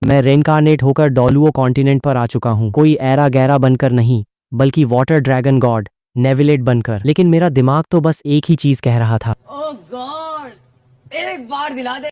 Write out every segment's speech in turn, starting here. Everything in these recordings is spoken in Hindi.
मैं रेनकार्नेट होकर डोलुओ कॉन्टिनेंट पर आ चुका हूँ, कोई ऐरा गैरा बनकर नहीं, बल्कि वाटर ड्रैगन गॉड नेविलेट बनकर। लेकिन मेरा दिमाग तो बस एक ही चीज कह रहा था, ओह गॉड, एक बार दिला दे।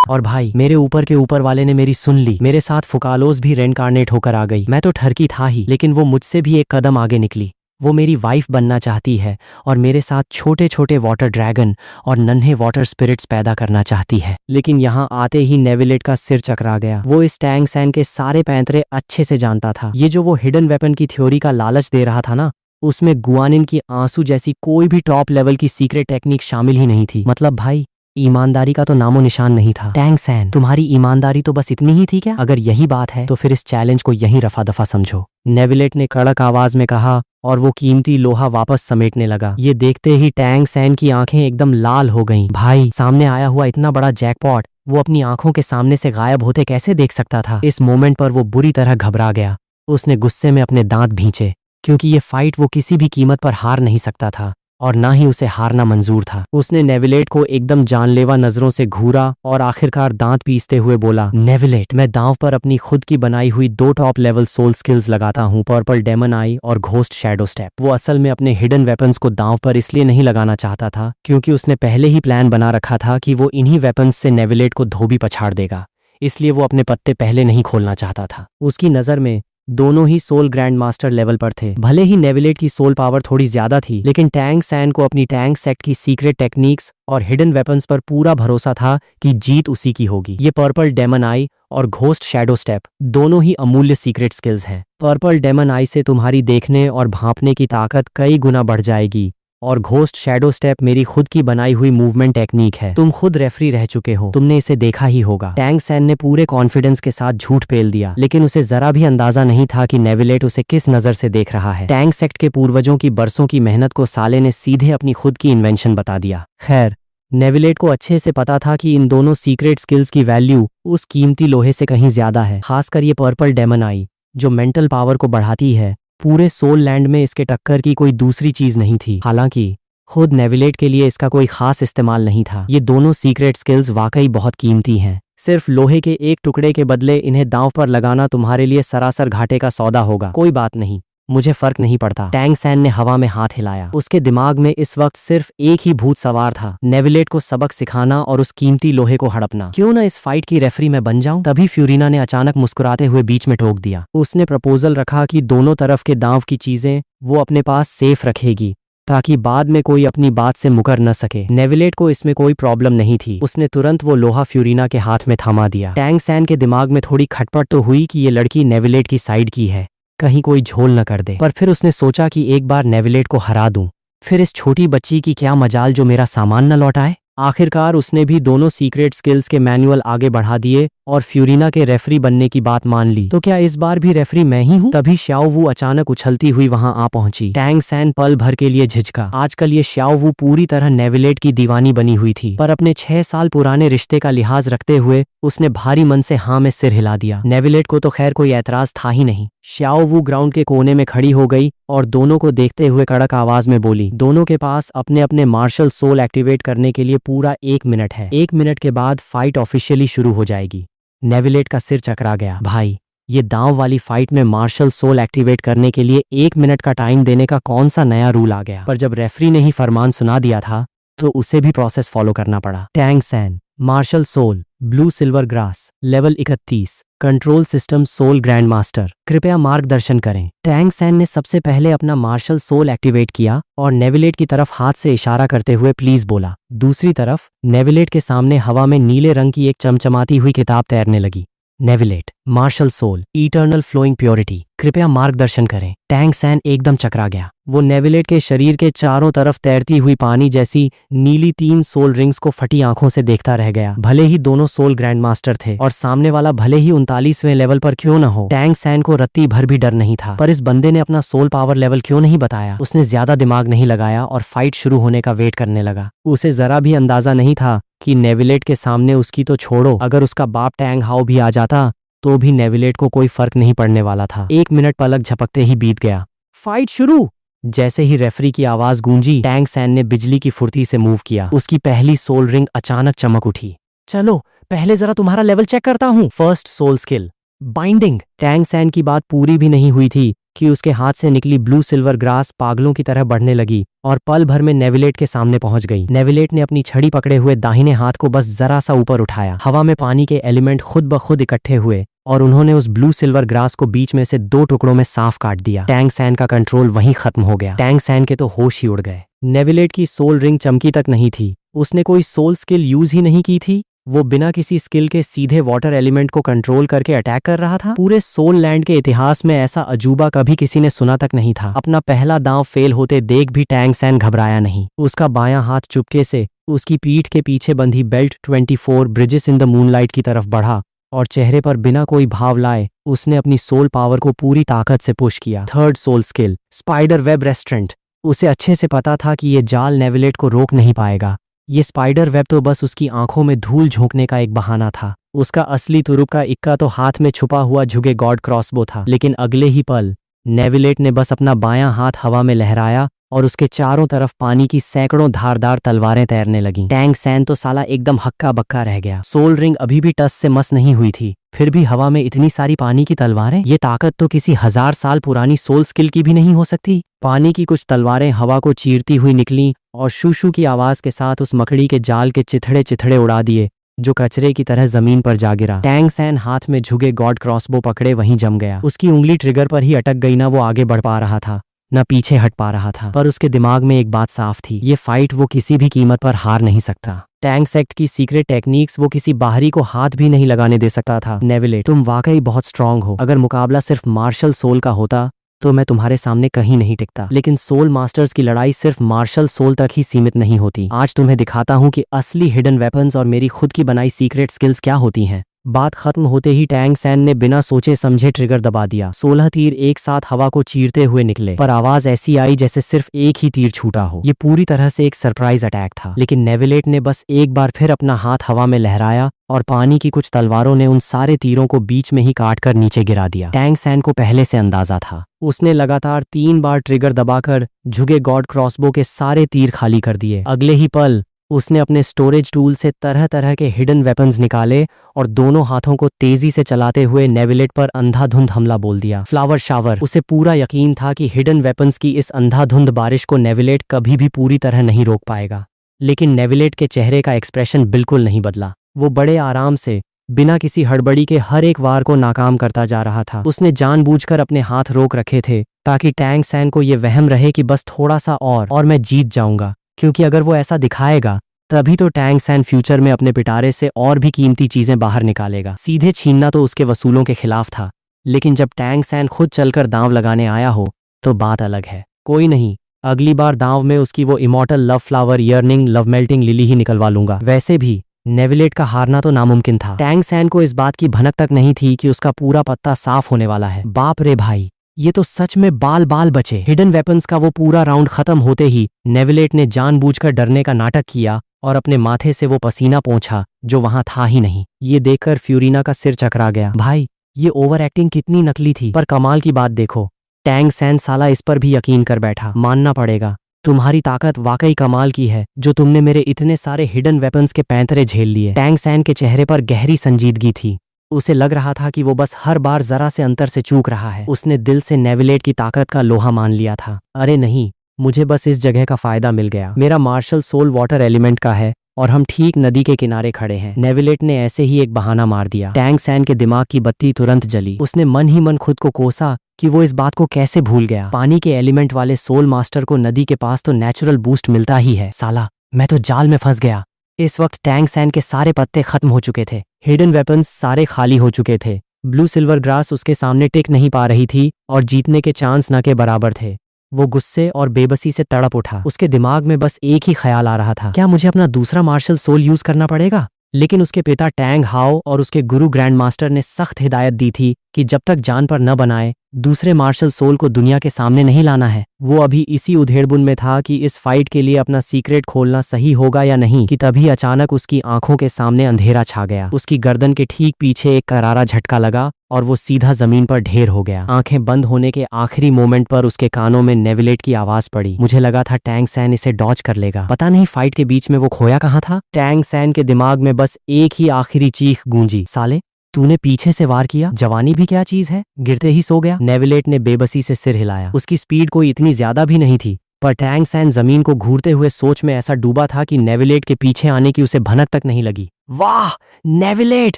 और भाई मेरे ऊपर के ऊपर वाले ने मेरी सुन ली। मेरे साथ फुकालोस भी रेनकार्नेट होकर आ गई। मैं तो ठरकी था ही, लेकिन वो मुझसे भी एक कदम आगे निकली। वो मेरी वाइफ बनना चाहती है और मेरे साथ छोटे छोटे वाटर ड्रैगन और नन्हे वाटर स्पिरिट्स पैदा करना चाहती है। लेकिन यहाँ आते ही नेविलेट का सिर चकरा गया। वो इस टैंग सैन के सारे पैंतरे अच्छे से जानता था। ये जो वो हिडन वेपन की थ्योरी का लालच दे रहा था ना, उसमें गुआनिन की आंसू जैसी कोई भी टॉप लेवल की सीक्रेट टेक्निक शामिल ही नहीं थी। मतलब भाई, ईमानदारी का तो नामो निशान नहीं था। टैंग सैन, तुम्हारी ईमानदारी तो बस इतनी ही थी क्या? अगर यही बात है तो फिर इस चैलेंज को यहीं रफा दफा समझो, नेविलेट ने कड़क आवाज में कहा, और वो कीमती लोहा वापस समेटने लगा। ये देखते ही टैंग सैन की आंखें एकदम लाल हो गईं। भाई, सामने आया हुआ इतना बड़ा जैकपॉट वो अपनी आंखों के सामने से गायब होते कैसे देख सकता था? इस मोमेंट पर वो बुरी तरह घबरा गया। उसने गुस्से में अपने दांत भींचे, क्योंकि ये फाइट वो किसी भी कीमत पर हार नहीं सकता था और ना ही उसे हारना मंजूर था। उसने नेविलेट को एकदम जानलेवा नजरों से घूरा और आखिरकार दांत पीसते हुए बोला, नेविलेट, मैं दांव पर अपनी खुद की बनाई हुई 2 टॉप लेवल सोल स्किल्स लगाता हूँ, पर्पल डेमन आई और घोस्ट शैडो स्टेप। वो असल में अपने हिडन वेपन्स को दांव पर इसलिए नहीं लगाना चाहता था क्योंकि उसने पहले ही प्लान बना रखा था कि वो इन्हीं वेपन्स से नेविलेट को धोबी पछाड़ देगा। इसलिए वो अपने पत्ते पहले नहीं खोलना चाहता था। उसकी नजर में दोनों ही सोल ग्रैंड मास्टर लेवल पर थे। भले ही नेविलेट की सोल पावर थोड़ी ज्यादा थी, लेकिन टैंग सैन को अपनी टैंग सेक्ट की सीक्रेट टेक्निक्स और हिडन वेपन्स पर पूरा भरोसा था कि जीत उसी की होगी। ये पर्पल डेमन आई और घोस्ट शैडो स्टेप दोनों ही अमूल्य सीक्रेट स्किल्स हैं। पर्पल डेमन आई से तुम्हारी देखने और भांपने की ताकत कई गुना बढ़ जाएगी, और घोस्ट शैडो स्टेप मेरी खुद की बनाई हुई मूवमेंट टेक्निक है। तुम खुद रेफरी रह चुके हो, तुमने इसे देखा ही होगा। टैंग सैन ने पूरे कॉन्फिडेंस के साथ झूठ पेल दिया, लेकिन उसे जरा भी अंदाजा नहीं था कि नेविलेट उसे किस नजर से देख रहा है। टैंग सेक्ट के पूर्वजों की बरसों की मेहनत को साले ने सीधे अपनी खुद की इन्वेंशन बता दिया। खैर, नेविलेट को अच्छे से पता था कि इन दोनों सीक्रेट स्किल्स की वैल्यू उस कीमती लोहे से कहीं ज्यादा है। खासकर ये पर्पल डेमन आई, जो मेंटल पावर को बढ़ाती है। पूरे सोल लैंड में इसके टक्कर की कोई दूसरी चीज नहीं थी। हालांकि खुद नेविलेट के लिए इसका कोई खास इस्तेमाल नहीं था। ये दोनों सीक्रेट स्किल्स वाकई बहुत कीमती हैं। सिर्फ लोहे के एक टुकड़े के बदले इन्हें दांव पर लगाना तुम्हारे लिए सरासर घाटे का सौदा होगा। कोई बात नहीं, मुझे फर्क नहीं पड़ता। टैंग सैन ने हवा में हाथ हिलाया। उसके दिमाग में इस वक्त सिर्फ एक ही भूत सवार था, नेविलेट को सबक सिखाना और उस कीमती लोहे को हड़पना। क्यों ना इस फाइट की रेफरी मैं बन जाऊं? तभी फ्यूरिना ने अचानक मुस्कुराते हुए बीच में टोक दिया। उसने प्रपोजल रखा कि दोनों तरफ के दांव की चीजें वो अपने पास सेफ रखेगी, ताकि बाद में कोई अपनी बात से मुकर न सके। नेविलेट को इसमें कोई प्रॉब्लम नहीं थी। उसने तुरंत वो लोहा फ्यूरिना के हाथ में थमा दिया। टैंग सैन के दिमाग में थोड़ी खटपट तो हुई कि ये लड़की नेविलेट की साइड की है, कहीं कोई झोल न कर दे। पर फिर उसने सोचा कि एक बार नेविलेट को हरा दूं, फिर इस छोटी बच्ची की क्या मजाल जो मेरा सामान न लौटाए। आखिरकार उसने भी दोनों सीक्रेट स्किल्स के मैनुअल आगे बढ़ा दिए और फ्यूरिना के रेफरी बनने की बात मान ली। तो क्या इस बार भी रेफरी मैं ही हूँ? तभी श्याओ वू अचानक उछलती हुई वहां आ पहुंची। टैंग सैन पल भर के लिए झिझका। आजकल ये श्याओ वू पूरी तरह नेविलेट की दीवानी बनी हुई थी, पर अपने 6 साल पुराने रिश्ते का लिहाज रखते हुए उसने भारी मन से हाँ में सिर हिला दिया। नेविलेट को तो खैर कोई ऐतराज था ही नहीं। श्याओ वू ग्राउंड के कोने में खड़ी हो गई और दोनों को देखते हुए कड़क आवाज में बोली, दोनों के पास अपने अपने मार्शल सोल एक्टिवेट करने के लिए पूरा 1 मिनट है। 1 मिनट के बाद फाइट ऑफिशियली शुरू हो जाएगी। नेविलेट का सिर चकरा गया। भाई, ये दांव वाली फाइट में मार्शल सोल एक्टिवेट करने के लिए 1 मिनट का टाइम देने का कौन सा नया रूल आ गया? पर जब रेफरी ने ही फरमान सुना दिया था तो उसे भी प्रोसेस फॉलो करना पड़ा। Tang San, martial soul, blue silver grass, level 31, control system soul grand master, कृपया मार्गदर्शन करें। टैंग सैन ने सबसे पहले अपना मार्शल सोल एक्टिवेट किया और नेविलेट की तरफ हाथ से इशारा करते हुए प्लीज बोला। दूसरी तरफ नेविलेट के सामने हवा में नीले रंग की एक चमचमाती हुई किताब तैरने लगी। Neuvillette, martial soul, eternal flowing purity, कृपया मार्गदर्शन करें। टैंग सैन एकदम चकरा गया। वो नेविलेट के शरीर के चारों तरफ तैरती हुई पानी जैसी नीली 3 सोल रिंग्स को फटी आंखों से देखता रह गया। भले ही दोनों सोल ग्रैंड मास्टर थे और सामने वाला भले ही 39वें लेवल पर क्यों न हो, टैंग सैन को रत्ती भर भी डर नहीं था। पर इस बंदे ने अपना सोल पावर लेवल क्यों नहीं बताया? उसने ज्यादा दिमाग नहीं लगाया और फाइट शुरू होने का वेट करने लगा। उसे जरा भी अंदाजा नहीं था कि नेविलेट के सामने उसकी तो छोड़ो, अगर उसका बाप टैंग हाओ भी आ जाता तो भी नेविलेट को कोई फर्क नहीं पड़ने वाला था। 1 मिनट पलक झपकते ही बीत गया। फाइट शुरू। जैसे ही रेफरी की आवाज गूंजी, टैंग सैन ने बिजली की फुर्ती से मूव किया। उसकी पहली सोल रिंग अचानक चमक उठी। चलो पहले जरा तुम्हारा लेवल चेक करता हूँ। First soul skill, binding. Tang San की बात पूरी भी नहीं हुई थी कि उसके हाथ से निकली ब्लू सिल्वर ग्रास पागलों की तरह बढ़ने लगी और पल भर में नेविलेट के सामने पहुंच गई। नेविलेट ने अपनी छड़ी पकड़े हुए दाहिने हाथ को बस जरा सा ऊपर उठाया। हवा में पानी के एलिमेंट खुद ब खुद इकट्ठे हुए और उन्होंने उस ब्लू सिल्वर ग्रास को बीच में से 2 टुकड़ों में साफ काट दिया। टैंग सैन का कंट्रोल वहीं खत्म हो गया। टैंग सैन के तो होश ही उड़ गए। नेविलेट की सोल रिंग चमकी तक नहीं थी। उसने कोई सोल स्किल यूज ही नहीं की थी। वो बिना किसी स्किल के सीधे वाटर एलिमेंट को कंट्रोल करके अटैक कर रहा था। पूरे सोल लैंड के इतिहास में ऐसा अजूबा कभी किसी ने सुना तक नहीं था। अपना पहला दांव फेल होते देख भी टैंग सैन घबराया नहीं। उसका बायां हाथ चुपके से उसकी पीठ के पीछे बंधी belt 24 bridges in the moonlight की तरफ बढ़ा और चेहरे पर बिना कोई भाव लाए उसने अपनी सोल पावर को पूरी ताकत से पुश किया। Third soul skill, spider web restraint. उसे अच्छे से पता था कि ये जाल नेविलेट को रोक नहीं पाएगा। ये स्पाइडर वेब तो बस उसकी आंखों में धूल झोंकने का एक बहाना था। उसका असली तुरुप का इक्का तो हाथ में छुपा हुआ झुके गॉड क्रॉसबो था। लेकिन अगले ही पल नेविलेट ने बस अपना बायां हाथ हवा में लहराया और उसके चारों तरफ पानी की सैकड़ों धारदार तलवारें तैरने लगीं। टैंग सैन तो साला एकदम हक्का बक्का रह गया। सोल रिंग अभी भी टस से मस नहीं हुई थी, फिर भी हवा में इतनी सारी पानी की तलवारें, ये ताकत तो किसी 1000 साल पुरानी सोल स्किल की भी नहीं हो सकती। पानी की कुछ तलवारें हवा को चीरती हुई निकलीं और शू शू की आवाज के साथ उस मकड़ी के जाल के चिथड़े चिथड़े उड़ा दिए जो कचरे की तरह जमीन पर जा गिरा। टैंग सैन हाथ में झुके गॉड क्रॉसबो पकड़े वहीं जम गया। उसकी उंगली ट्रिगर पर ही अटक गई। ना वो आगे बढ़ पा रहा था न पीछे हट पा रहा था, पर उसके दिमाग में एक बात साफ थी, ये फाइट वो किसी भी कीमत पर हार नहीं सकता। टैंग सेक्ट की सीक्रेट टेक्निक्स वो किसी बाहरी को हाथ भी नहीं लगाने दे सकता था। नेविलेट, तुम वाकई बहुत स्ट्रांग हो। अगर मुकाबला सिर्फ मार्शल सोल का होता तो मैं तुम्हारे सामने कहीं नहीं टिकता। लेकिन सोल मास्टर्स की लड़ाई सिर्फ मार्शल सोल तक ही सीमित नहीं होती। आज तुम्हें दिखाता हूँ कि असली हिडन वेपन्स और मेरी खुद की बनाई सीक्रेट स्किल्स क्या होती हैं। बात खत्म होते ही टैंग सैन ने बिना सोचे समझे ट्रिगर दबा दिया। 16 तीर एक साथ हवा को चीरते हुए निकले, पर आवाज ऐसी आई जैसे सिर्फ एक ही तीर छूटा हो। ये पूरी तरह से एक सरप्राइज अटैक था। लेकिन नेविलेट ने बस एक बार फिर अपना हाथ हवा में लहराया और पानी की कुछ तलवारों ने उन सारे तीरों को बीच में ही काट कर नीचे गिरा दिया। टैंग सैन को पहले से अंदाजा था। उसने लगातार 3 बार ट्रिगर दबाकर झुके गॉड क्रॉसबो के सारे तीर खाली कर दिए। अगले ही पल उसने अपने स्टोरेज टूल से तरह तरह के हिडन वेपन्स निकाले और दोनों हाथों को तेजी से चलाते हुए नेविलेट पर अंधाधुंध हमला बोल दिया। Flower shower. उसे पूरा यकीन था कि हिडन वेपन्स की इस अंधाधुंध बारिश को नेविलेट कभी भी पूरी तरह नहीं रोक पाएगा। लेकिन नेविलेट के चेहरे का एक्सप्रेशन बिल्कुल नहीं बदला। वो बड़े आराम से बिना किसी हड़बड़ी के हर एक वार को नाकाम करता जा रहा था। उसने जानबूझकर अपने हाथ रोक रखे थे ताकि टैंग सैन को ये वहम रहे कि बस थोड़ा सा और मैं जीत जाऊंगा, क्योंकि अगर वो ऐसा दिखाएगा तभी तो टैंग सैन फ्यूचर में अपने पिटारे से और भी कीमती चीजें बाहर निकालेगा। सीधे छीनना तो उसके वसूलों के खिलाफ था, लेकिन जब टैंग सैन खुद चलकर दांव लगाने आया हो तो बात अलग है। कोई नहीं, अगली बार दांव में उसकी वो immortal love flower yearning love melting lily ही निकलवा लूंगा। वैसे भी नेविलेट का हारना तो नामुमकिन था। टैंग सैन को इस बात की भनक तक नहीं थी कि उसका पूरा पत्ता साफ होने वाला है। बाप रे भाई, ये तो सच में बाल बाल बचे। हिडन वेपन्स का वो पूरा राउंड खत्म होते ही नेविलेट ने जानबूझकर डरने का नाटक किया और अपने माथे से वो पसीना पोंछा जो वहां था ही नहीं। ये देखकर फ्यूरिना का सिर चकरा गया। भाई, ये ओवर एक्टिंग कितनी नकली थी। पर कमाल की बात देखो, टैंग सैन साला इस पर भी यकीन कर बैठा। मानना पड़ेगा, तुम्हारी ताकत वाकई कमाल की है जो तुमने मेरे इतने सारे हिडन वेपन्स के पैंतरे झेल लिए। टैंग सैन के चेहरे पर गहरी संजीदगी थी। उसे लग रहा था कि वो बस हर बार जरा से अंतर से चूक रहा है। उसने दिल से नेविलेट की ताकत का लोहा मान लिया था। अरे नहीं, मुझे बस इस जगह का फायदा मिल गया। मेरा मार्शल सोल वाटर एलिमेंट का है और हम ठीक नदी के किनारे खड़े हैं। नेविलेट ने ऐसे ही एक बहाना मार दिया। टैंग सैन के दिमाग की बत्ती तुरंत जली। उसने मन ही मन खुद को कोसा कि वो इस बात को कैसे भूल गया। पानी के एलिमेंट वाले सोल मास्टर को नदी के पास तो नेचुरल बूस्ट मिलता ही है। साला, मैं तो जाल में फंस गया। इस वक्त टैंग सैन के सारे पत्ते खत्म हो चुके थे। हिडन वेपन्स सारे खाली हो चुके थे। ब्लू सिल्वर ग्रास उसके सामने टिक नहीं पा रही थी और जीतने के चांस न के बराबर थे। वो गुस्से और बेबसी से तड़प उठा। उसके दिमाग में बस एक ही ख्याल आ रहा था, क्या मुझे अपना दूसरा मार्शल सोल यूज करना पड़ेगा? लेकिन उसके पिता टैंग हाओ और उसके गुरु ग्रैंड मास्टर ने सख्त हिदायत दी थी कि जब तक जान पर न बनाए दूसरे मार्शल सोल को दुनिया के सामने नहीं लाना है। वो अभी इसी उधेड़बुन में था कि इस फाइट के लिए अपना सीक्रेट खोलना सही होगा या नहीं, कि तभी अचानक उसकी आंखों के सामने अंधेरा छा गया। उसकी गर्दन के ठीक पीछे एक करारा झटका लगा और वो सीधा जमीन पर ढेर हो गया। आंखें बंद होने के आखिरी मोमेंट पर उसके कानों में नेविलेट की आवाज पड़ी। मुझे लगा था टैंग सैन इसे डॉज कर लेगा। पता नहीं फाइट के बीच में वो खोया कहाँ था। टैंग सैन के दिमाग में बस एक ही आखिरी चीख गूंजी, साले तूने पीछे से वार किया? जवानी भी क्या चीज है, गिरते ही सो गया। नेविलेट ने बेबसी से सिर हिलाया। उसकी स्पीड कोई इतनी ज्यादा भी नहीं थी, पर टैंग सैन जमीन को घूरते हुए सोच में ऐसा डूबा था कि नेविलेट के पीछे आने की उसे भनक तक नहीं लगी। वाह नेविलेट,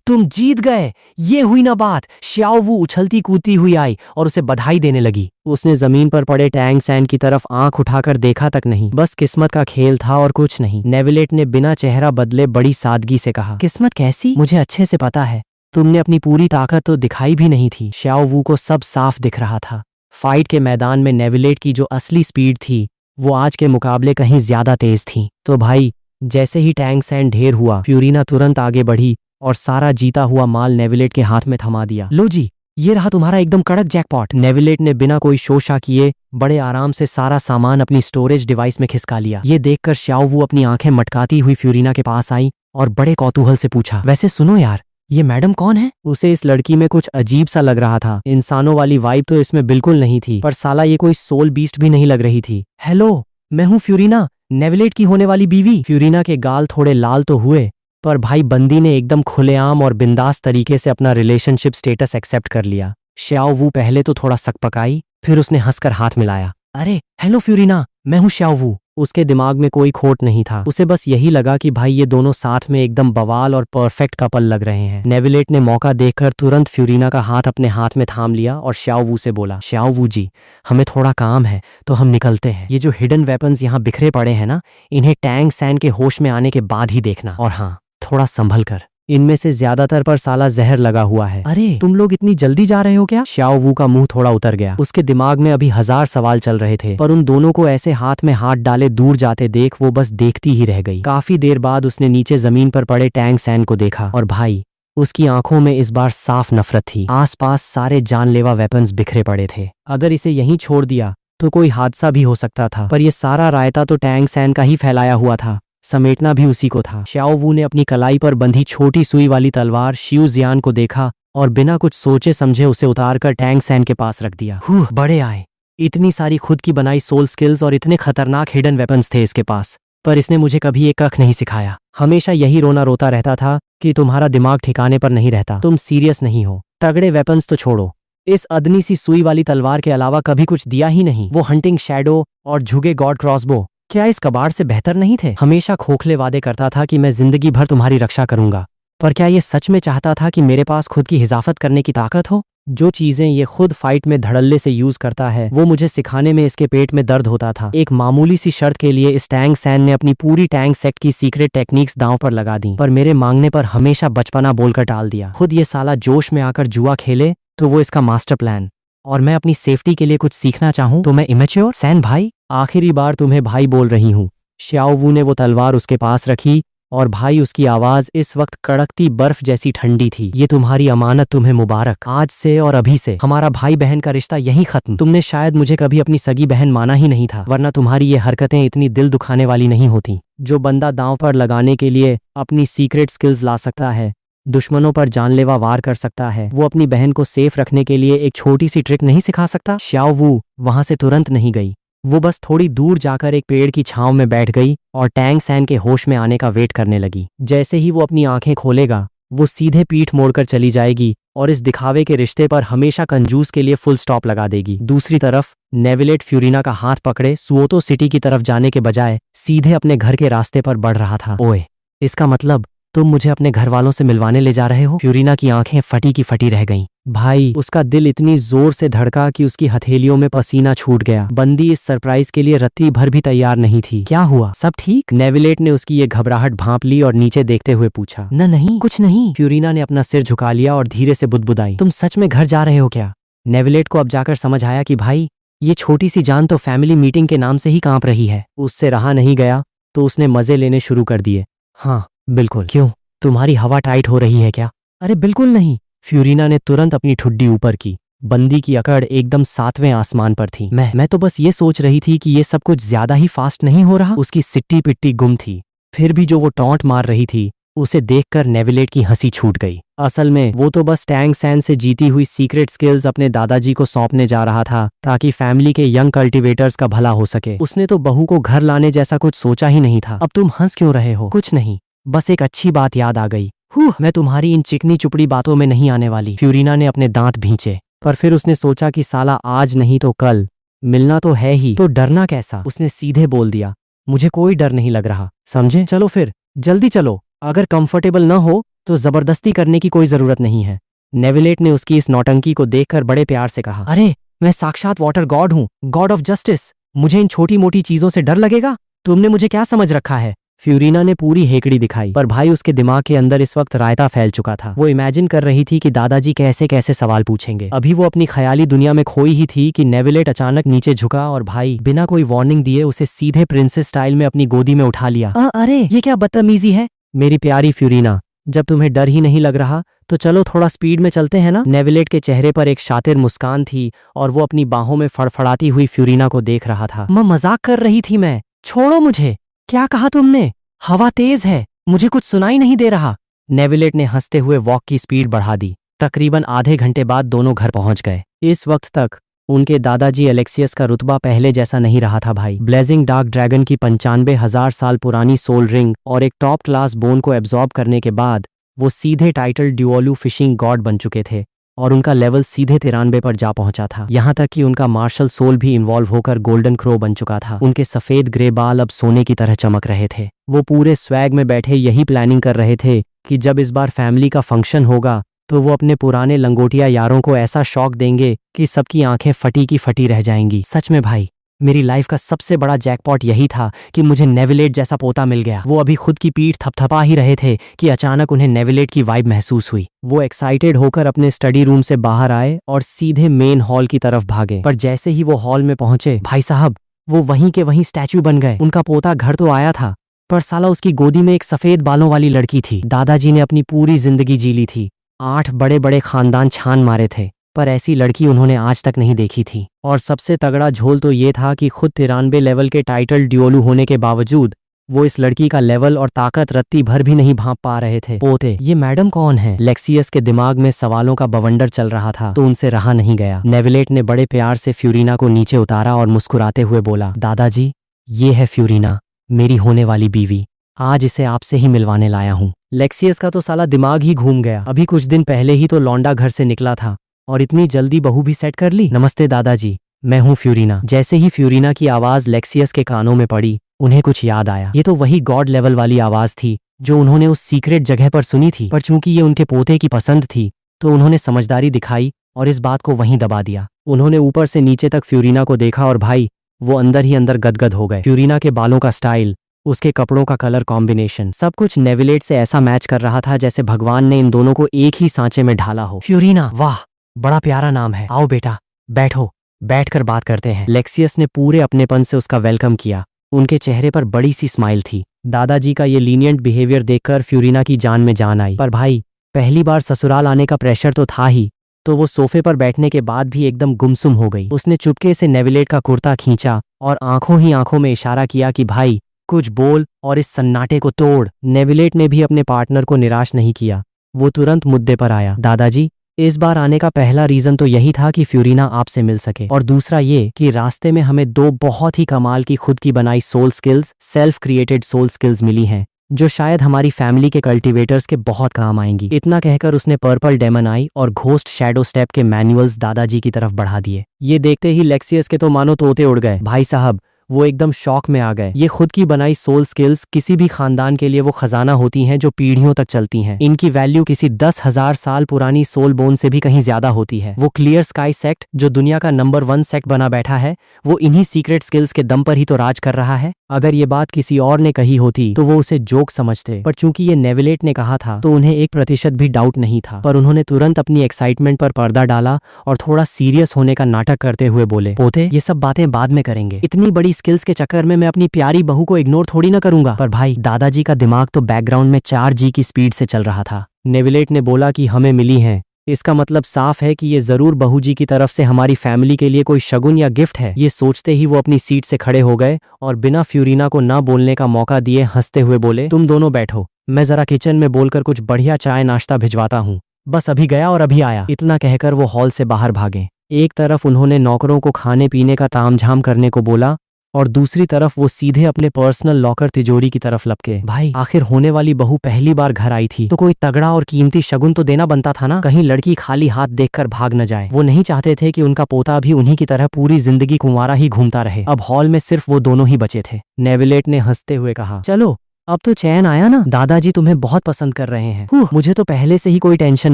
तुम जीत गए, ये हुई ना बात। श्याओ वू उछलती कूदती हुई आई और उसे बधाई देने लगी। उसने जमीन पर पड़े टैंग सैन की तरफ आंख उठाकर देखा तक नहीं। बस किस्मत का खेल था और कुछ नहीं। नेविलेट ने बिना चेहरा बदले बड़ी सादगी से कहा, किस्मत कैसी? मुझे अच्छे से पता है। तुमने अपनी पूरी ताकत तो दिखाई भी नहीं थी। श्याओ वू को सब साफ दिख रहा था। फाइट के मैदान में नेविलेट की जो असली स्पीड थी वो आज के मुकाबले कहीं ज्यादा तेज थी। तो भाई, जैसे ही टैंग सैन ढेर हुआ, फ्यूरिना तुरंत आगे बढ़ी और सारा जीता हुआ माल नेविलेट के हाथ में थमा दिया। लो जी, ये रहा तुम्हारा एकदम कड़क जैकपॉट। नेविलेट ने बिना कोई शोशा किए बड़े आराम से सारा सामान अपनी स्टोरेज डिवाइस में खिसका लिया। ये देखकर श्याओ वू अपनी आंखें मटकाती हुई फ्यूरिना के पास आई और बड़े कौतूहल से पूछा, वैसे सुनो यार, ये मैडम कौन है? उसे इस लड़की में कुछ अजीब सा लग रहा था। इंसानों वाली वाइब तो इसमें बिल्कुल नहीं थी, पर साला ये कोई सोल बीस्ट भी नहीं लग रही थी। हेलो, मैं हूँ फ्यूरिना, नेविलेट की होने वाली बीवी। फ्यूरिना के गाल थोड़े लाल तो हुए, पर भाई बंदी ने एकदम खुलेआम और बिंदास तरीके से अपना रिलेशनशिप स्टेटस एक्सेप्ट कर लिया। श्याओ वू पहले तो थोड़ा सकपकाई, फिर उसने हंसकर हाथ मिलाया। अरे हेलो फ्यूरिना, मैं हूँ श्याओ वू। उसके दिमाग में कोई खोट नहीं था। उसे बस यही लगा कि भाई ये दोनों साथ में एकदम बवाल और परफेक्ट कपल लग रहे हैं। नेविलेट ने मौका देखकर तुरंत फ्यूरिना का हाथ अपने हाथ में थाम लिया और श्याओ वू से बोला, श्याओ वू जी, हमें थोड़ा काम है तो हम निकलते हैं। ये जो हिडन वेपन्स यहाँ बिखरे पड़े हैं ना, इन्हें टैंग सैन के होश में आने के बाद ही देखना। और हाँ, थोड़ा संभल कर, इनमें से ज्यादातर पर साला जहर लगा हुआ है। अरे तुम लोग इतनी जल्दी जा रहे हो क्या? श्याओ वू का मुंह थोड़ा उतर गया। उसके दिमाग में अभी 1000 सवाल चल रहे थे, पर उन दोनों को ऐसे हाथ में हाथ डाले दूर जाते देख वो बस देखती ही रह गई। काफी देर बाद उसने नीचे जमीन पर पड़े टैंग सैन को देखा और भाई, उसकी आंखों में इस बार साफ नफरत थी। आसपास सारे जानलेवा वेपन्स बिखरे पड़े थे। अगर इसे यहीं छोड़ दिया तो कोई हादसा भी हो सकता था, पर यह सारा रायता तो टैंग सैन का ही फैलाया हुआ था, समेटना भी उसी को था। श्याओ वू ने अपनी कलाई पर बंधी छोटी सुई वाली तलवार शिउ जियान को देखा और बिना कुछ सोचे समझे उसे उतारकर टैंग सैन के पास रख दिया। बड़े आए, इतनी सारी खुद की बनाई सोल स्किल्स और इतने खतरनाक हिडन वेपन्स थे इसके पास, पर इसने मुझे कभी एक कख नहीं सिखाया। हमेशा यही रोना रोता रहता था कि तुम्हारा दिमाग ठिकाने पर नहीं रहता, तुम सीरियस नहीं हो। तगड़े वेपन्स तो छोड़ो, इस अदनी सी सुई वाली तलवार के अलावा कभी कुछ दिया ही नहीं। वो हंटिंग शैडो और झुगे गॉड क्रॉसबो क्या इस कबाड़ से बेहतर नहीं थे? हमेशा खोखले वादे करता था कि मैं जिंदगी भर तुम्हारी रक्षा करूंगा, पर क्या ये सच में चाहता था कि मेरे पास खुद की हिफाजत करने की ताकत हो? जो चीजें ये खुद फाइट में धड़ल्ले से यूज करता है वो मुझे सिखाने में इसके पेट में दर्द होता था। एक मामूली सी शर्त के लिए इस टैंग सैन ने अपनी पूरी टैंग सेक्ट की सीक्रेट टेक्निक्स दांव पर लगा दी, पर मेरे मांगने पर हमेशा बचपना बोलकर टाल दिया। खुद ये साला जोश में आकर जुआ खेले तो वो इसका मास्टर प्लान, और मैं अपनी सेफ्टी के लिए कुछ सीखना चाहूं तो मैं इमेच्योर। सैन भाई, आखिरी बार तुम्हें भाई बोल रही हूँ। श्याओ वू ने वो तलवार उसके पास रखी और भाई उसकी आवाज इस वक्त कड़कती बर्फ जैसी ठंडी थी। ये तुम्हारी अमानत तुम्हें मुबारक। आज से और अभी से हमारा भाई बहन का रिश्ता यहीं खत्म। तुमने शायद मुझे कभी अपनी सगी बहन माना ही नहीं था, वरना तुम्हारी ये हरकतें इतनी दिल दुखाने वाली नहीं होती। जो बंदा दांव पर लगाने के लिए अपनी सीक्रेट स्किल्स ला सकता है, दुश्मनों पर जानलेवा वार कर सकता है, वो अपनी बहन को सेफ रखने के लिए एक छोटी सी ट्रिक नहीं सिखा सकता? श्याओ वू वहां से तुरंत नहीं गई। वो बस थोड़ी दूर जाकर एक पेड़ की छांव में बैठ गई और टैंग सैन के होश में आने का वेट करने लगी। जैसे ही वो अपनी आंखें खोलेगा, वो सीधे पीठ मोड़कर चली जाएगी और इस दिखावे के रिश्ते पर हमेशा कंजूस के लिए फुल स्टॉप लगा देगी। दूसरी तरफ नेविलेट फ्यूरिना का हाथ पकड़े सुओतो सिटी की तरफ जाने के बजाय सीधे अपने घर के रास्ते पर बढ़ रहा था। ओए, इसका मतलब तुम मुझे अपने घर वालों से मिलवाने ले जा रहे हो? फ्यूरिना की आंखें फटी की फटी रह गईं। भाई, उसका दिल इतनी जोर से धड़का कि उसकी हथेलियों में पसीना छूट गया। बंदी इस सरप्राइज के लिए रत्ती भर भी तैयार नहीं थी। क्या हुआ, सब ठीक? नेविलेट ने उसकी ये घबराहट भांप ली और नीचे देखते हुए पूछा। नहीं, कुछ नहीं। फ्यूरिना ने अपना सिर झुका लिया और धीरे से बुदबुदाई। तुम सच में घर जा रहे हो क्या? नेविलेट को अब जाकर समझ आया कि भाई, ये छोटी सी जान तो फैमिली मीटिंग के नाम से ही कांप रही है। उससे रहा नहीं गया तो उसने मजे लेने शुरू कर दिए। हाँ बिल्कुल। क्यों, तुम्हारी हवा टाइट हो रही है क्या? अरे बिल्कुल नहीं। फ्यूरिना ने तुरंत अपनी ठुड्डी ऊपर की। बंदी की अकड़ एकदम 7वें आसमान पर थी। मैं तो बस ये सोच रही थी कि ये सब कुछ ज्यादा ही फास्ट नहीं हो रहा? उसकी सिट्टी पिट्टी गुम थी। फिर भी जो वो टॉन्ट मार रही थी उसे देखकर नेविलेट की हंसी छूट गई। असल में वो तो बस टैंग सैन से जीती हुई सीक्रेट स्किल्स अपने दादाजी को सौंपने जा रहा था ताकि फैमिली के यंग कल्टीवेटर्स का भला हो सके। उसने तो बहू को घर लाने जैसा कुछ सोचा ही नहीं था। अब तुम हंस क्यों रहे हो? कुछ नहीं, बस एक अच्छी बात याद आ गई। मैं तुम्हारी इन चिकनी चुपड़ी बातों में नहीं आने वाली। फ्यूरिना ने अपने दांत भींचे, पर फिर उसने सोचा कि साला आज नहीं तो कल मिलना तो है ही, तो डरना कैसा। उसने सीधे बोल दिया, मुझे कोई डर नहीं लग रहा, समझे? चलो फिर जल्दी चलो, अगर कंफर्टेबल न हो तो जबरदस्ती करने की कोई जरूरत नहीं है। नेविलेट ने उसकी इस नौटंकी को देखकर बड़े प्यार से कहा, अरे मैं साक्षात वाटर गॉड हूँ, गॉड ऑफ जस्टिस, मुझे इन छोटी मोटी चीजों से डर लगेगा? तुमने मुझे क्या समझ रखा है? फ्यूरिना ने पूरी हेकड़ी दिखाई, पर भाई उसके दिमाग के अंदर इस वक्त रायता फैल चुका था। वो इमेजिन कर रही थी कि दादाजी कैसे कैसे सवाल पूछेंगे। अभी वो अपनी ख्याली दुनिया में खोई ही थी कि नेविलेट अचानक नीचे झुका और भाई बिना कोई वार्निंग दिए उसे सीधे प्रिंसेस स्टाइल में अपनी गोदी में उठा लिया। अरे ये क्या बदतमीजी है? मेरी प्यारी फ्यूरिना, जब तुम्हें डर ही नहीं लग रहा तो चलो थोड़ा स्पीड में चलते हैं ना। नेविलेट के चेहरे पर एक शातिर मुस्कान थी और वो अपनी बाहों में फड़फड़ाती हुई फ्यूरिना को देख रहा था। मजाक कर रही थी मैं, छोड़ो मुझे। क्या कहा तुमने? हवा तेज है, मुझे कुछ सुनाई नहीं दे रहा। नेविलेट ने हंसते हुए वॉक की स्पीड बढ़ा दी। तकरीबन आधे घंटे बाद दोनों घर पहुंच गए। इस वक्त तक उनके दादाजी एलेक्सियस का रुतबा पहले जैसा नहीं रहा था भाई। ब्लेजिंग डार्क ड्रैगन की 95,000 साल पुरानी सोल रिंग और एक टॉप क्लास बोन को एब्जॉर्ब करने के बाद वो सीधे टाइटल ड्यूओलू फिशिंग गॉड बन चुके थे और उनका लेवल सीधे 93 पर जा पहुंचा था। यहाँ तक कि उनका मार्शल सोल भी इन्वॉल्व होकर गोल्डन क्रो बन चुका था। उनके सफेद ग्रे बाल अब सोने की तरह चमक रहे थे। वो पूरे स्वैग में बैठे यही प्लानिंग कर रहे थे कि जब इस बार फैमिली का फंक्शन होगा तो वो अपने पुराने लंगोटिया यारों को ऐसा शौक देंगे कि सबकी आंखें फटी की फटी रह जाएंगी। सच में भाई, मेरी लाइफ का सबसे बड़ा जैकपॉट यही था कि मुझे नेविलेट जैसा पोता मिल गया। वो अभी खुद की पीठ थपथपा ही रहे थे कि अचानक उन्हें नेविलेट की वाइब महसूस हुई। वो एक्साइटेड होकर अपने स्टडी रूम से बाहर आए और सीधे मेन हॉल की तरफ भागे। पर जैसे ही वो हॉल में पहुंचे, भाई साहब वो वहीं के वहीं स्टैच्यू बन गए। उनका पोता घर तो आया था, पर साला उसकी गोदी में एक सफेद बालों वाली लड़की थी। दादाजी ने अपनी पूरी जिंदगी जी ली थी, 8 बड़े बड़े खानदान छान मारे थे, पर ऐसी लड़की उन्होंने आज तक नहीं देखी थी। और सबसे तगड़ा झोल तो ये था कि खुद 93 लेवल के टाइटल ड्यूओलू होने के बावजूद वो इस लड़की का लेवल और ताकत रत्ती भर भी नहीं भांप पा रहे थे। पोते, ये मैडम कौन है? लेक्सियस के दिमाग में सवालों का बवंडर चल रहा था तो उनसे रहा नहीं गया। नेविलेट ने बड़े प्यार से फ्यूरिना को नीचे उतारा और मुस्कुराते हुए बोला, दादाजी ये है फ्यूरिना, मेरी होने वाली बीवी। आज इसे आपसे ही मिलवाने लाया हूँ। लेक्सियस का तो साला दिमाग ही घूम गया। अभी कुछ दिन पहले ही तो लौंडा घर से निकला था और इतनी जल्दी बहू भी सेट कर ली। नमस्ते दादाजी, मैं हूँ फ्यूरिना। जैसे ही फ्यूरिना की आवाज लेक्सियस के कानों में पड़ी, उन्हें कुछ याद आया। ये तो वही गॉड लेवल वाली आवाज थी जो उन्होंने उस सीक्रेट जगह पर सुनी थी। पर चूंकि ये उनके पोते की पसंद थी तो उन्होंने समझदारी दिखाई और इस बात को वहीं दबा दिया। उन्होंने ऊपर से नीचे तक फ्यूरिना को देखा और भाई वो अंदर ही अंदर गदगद हो गए। फ्यूरिना के बालों का स्टाइल, उसके कपड़ों का कलर कॉम्बिनेशन, सब कुछ नेविलेट से ऐसा मैच कर रहा था जैसे भगवान ने इन दोनों को एक ही सांचे में ढाला हो। फ्यूरिना, वाह बड़ा प्यारा नाम है। आओ बेटा बैठो, बैठकर बात करते हैं। लेक्सियस ने पूरे अपनेपन से उसका वेलकम किया। उनके चेहरे पर बड़ी सी स्माइल थी। दादाजी का ये लीनियंट बिहेवियर देखकर फ्यूरिना की जान में जान आई। पर भाई पहली बार ससुराल आने का प्रेशर तो था ही, तो वो सोफे पर बैठने के बाद भी एकदम गुमसुम हो गई। उसने चुपके से नेविलेट का कुर्ता खींचा और आंखों ही आंखों में इशारा किया कि भाई कुछ बोल और इस सन्नाटे को तोड़। नेविलेट ने भी अपने पार्टनर को निराश नहीं किया। वो तुरंत मुद्दे पर आया। दादाजी, इस बार आने का पहला रीजन तो यही था कि फ्यूरिना आपसे मिल सके, और दूसरा ये कि रास्ते में हमें 2 बहुत ही कमाल की खुद की बनाई soul skills, self created soul skills मिली हैं जो शायद हमारी फैमिली के कल्टीवेटर्स के बहुत काम आएंगी। इतना कहकर उसने पर्पल डेमन आई और घोस्ट शैडो स्टेप के मैनुअल्स दादाजी की तरफ बढ़ा दिए। ये देखते ही लेक्सियस के तो मानो तोते उड़ गए। भाई साहब वो एकदम शॉक में आ गए। ये खुद की बनाई सोल स्किल्स किसी भी खानदान के लिए वो खजाना होती हैं जो पीढ़ियों तक चलती हैं। इनकी वैल्यू किसी 10,000 साल पुरानी सोल बोन से भी कहीं ज्यादा होती है। वो क्लियर स्काई सेक्ट जो दुनिया का नंबर 1 सेक्ट बना बैठा है, वो इन्हीं सीक्रेट स्किल्स के दम पर ही तो राज कर रहा है। अगर ये बात किसी और ने कही होती तो वो उसे जोक समझते, पर चूंकि ये नेविलेट ने कहा था तो उन्हें 1% भी डाउट नहीं था। पर उन्होंने तुरंत अपनी एक्साइटमेंट पर पर्दा डाला और थोड़ा सीरियस होने का नाटक करते हुए बोले, पोते ये सब बातें बाद में करेंगे, इतनी बड़ी स्किल्स के चक्कर में मैं अपनी प्यारी बहू को इग्नोर थोड़ी ना करूंगा। पर भाई दादाजी का दिमाग तो बैकग्राउंड में 4G की स्पीड से चल रहा था। नेविलेट ने बोला कि हमें मिली हैं, इसका मतलब साफ है कि ये जरूर बहू जी की तरफ से हमारी फैमिली के लिए कोई शगुन या गिफ्ट है। ये सोचते ही वो अपनी सीट से खड़े हो गए और बिना फ्यूरिना को ना बोलने का मौका दिए हंसते हुए बोले, तुम दोनों बैठो, मैं जरा किचन में बोलकर कुछ बढ़िया चाय नाश्ता भिजवाता हूँ। बस अभी गया और अभी आया। इतना कहकर वो हॉल से बाहर भागे। एक तरफ उन्होंने नौकरों को खाने पीने का तामझाम करने को बोला और दूसरी तरफ वो सीधे अपने पर्सनल लॉकर तिजोरी की तरफ लपके। भाई आखिर होने वाली बहू पहली बार घर आई थी तो कोई तगड़ा और कीमती शगुन तो देना बनता था ना, कहीं लड़की खाली हाथ देखकर भाग न जाए। वो नहीं चाहते थे कि उनका पोता भी उन्हीं की तरह पूरी जिंदगी कुंवारा ही घूमता रहे। अब हॉल में सिर्फ वो दोनों ही बचे थे। नेविलेट ने हंसते हुए कहा, चलो अब तो चैन आया ना, दादाजी तुम्हें बहुत पसंद कर रहे हैं। मुझे तो पहले से ही कोई टेंशन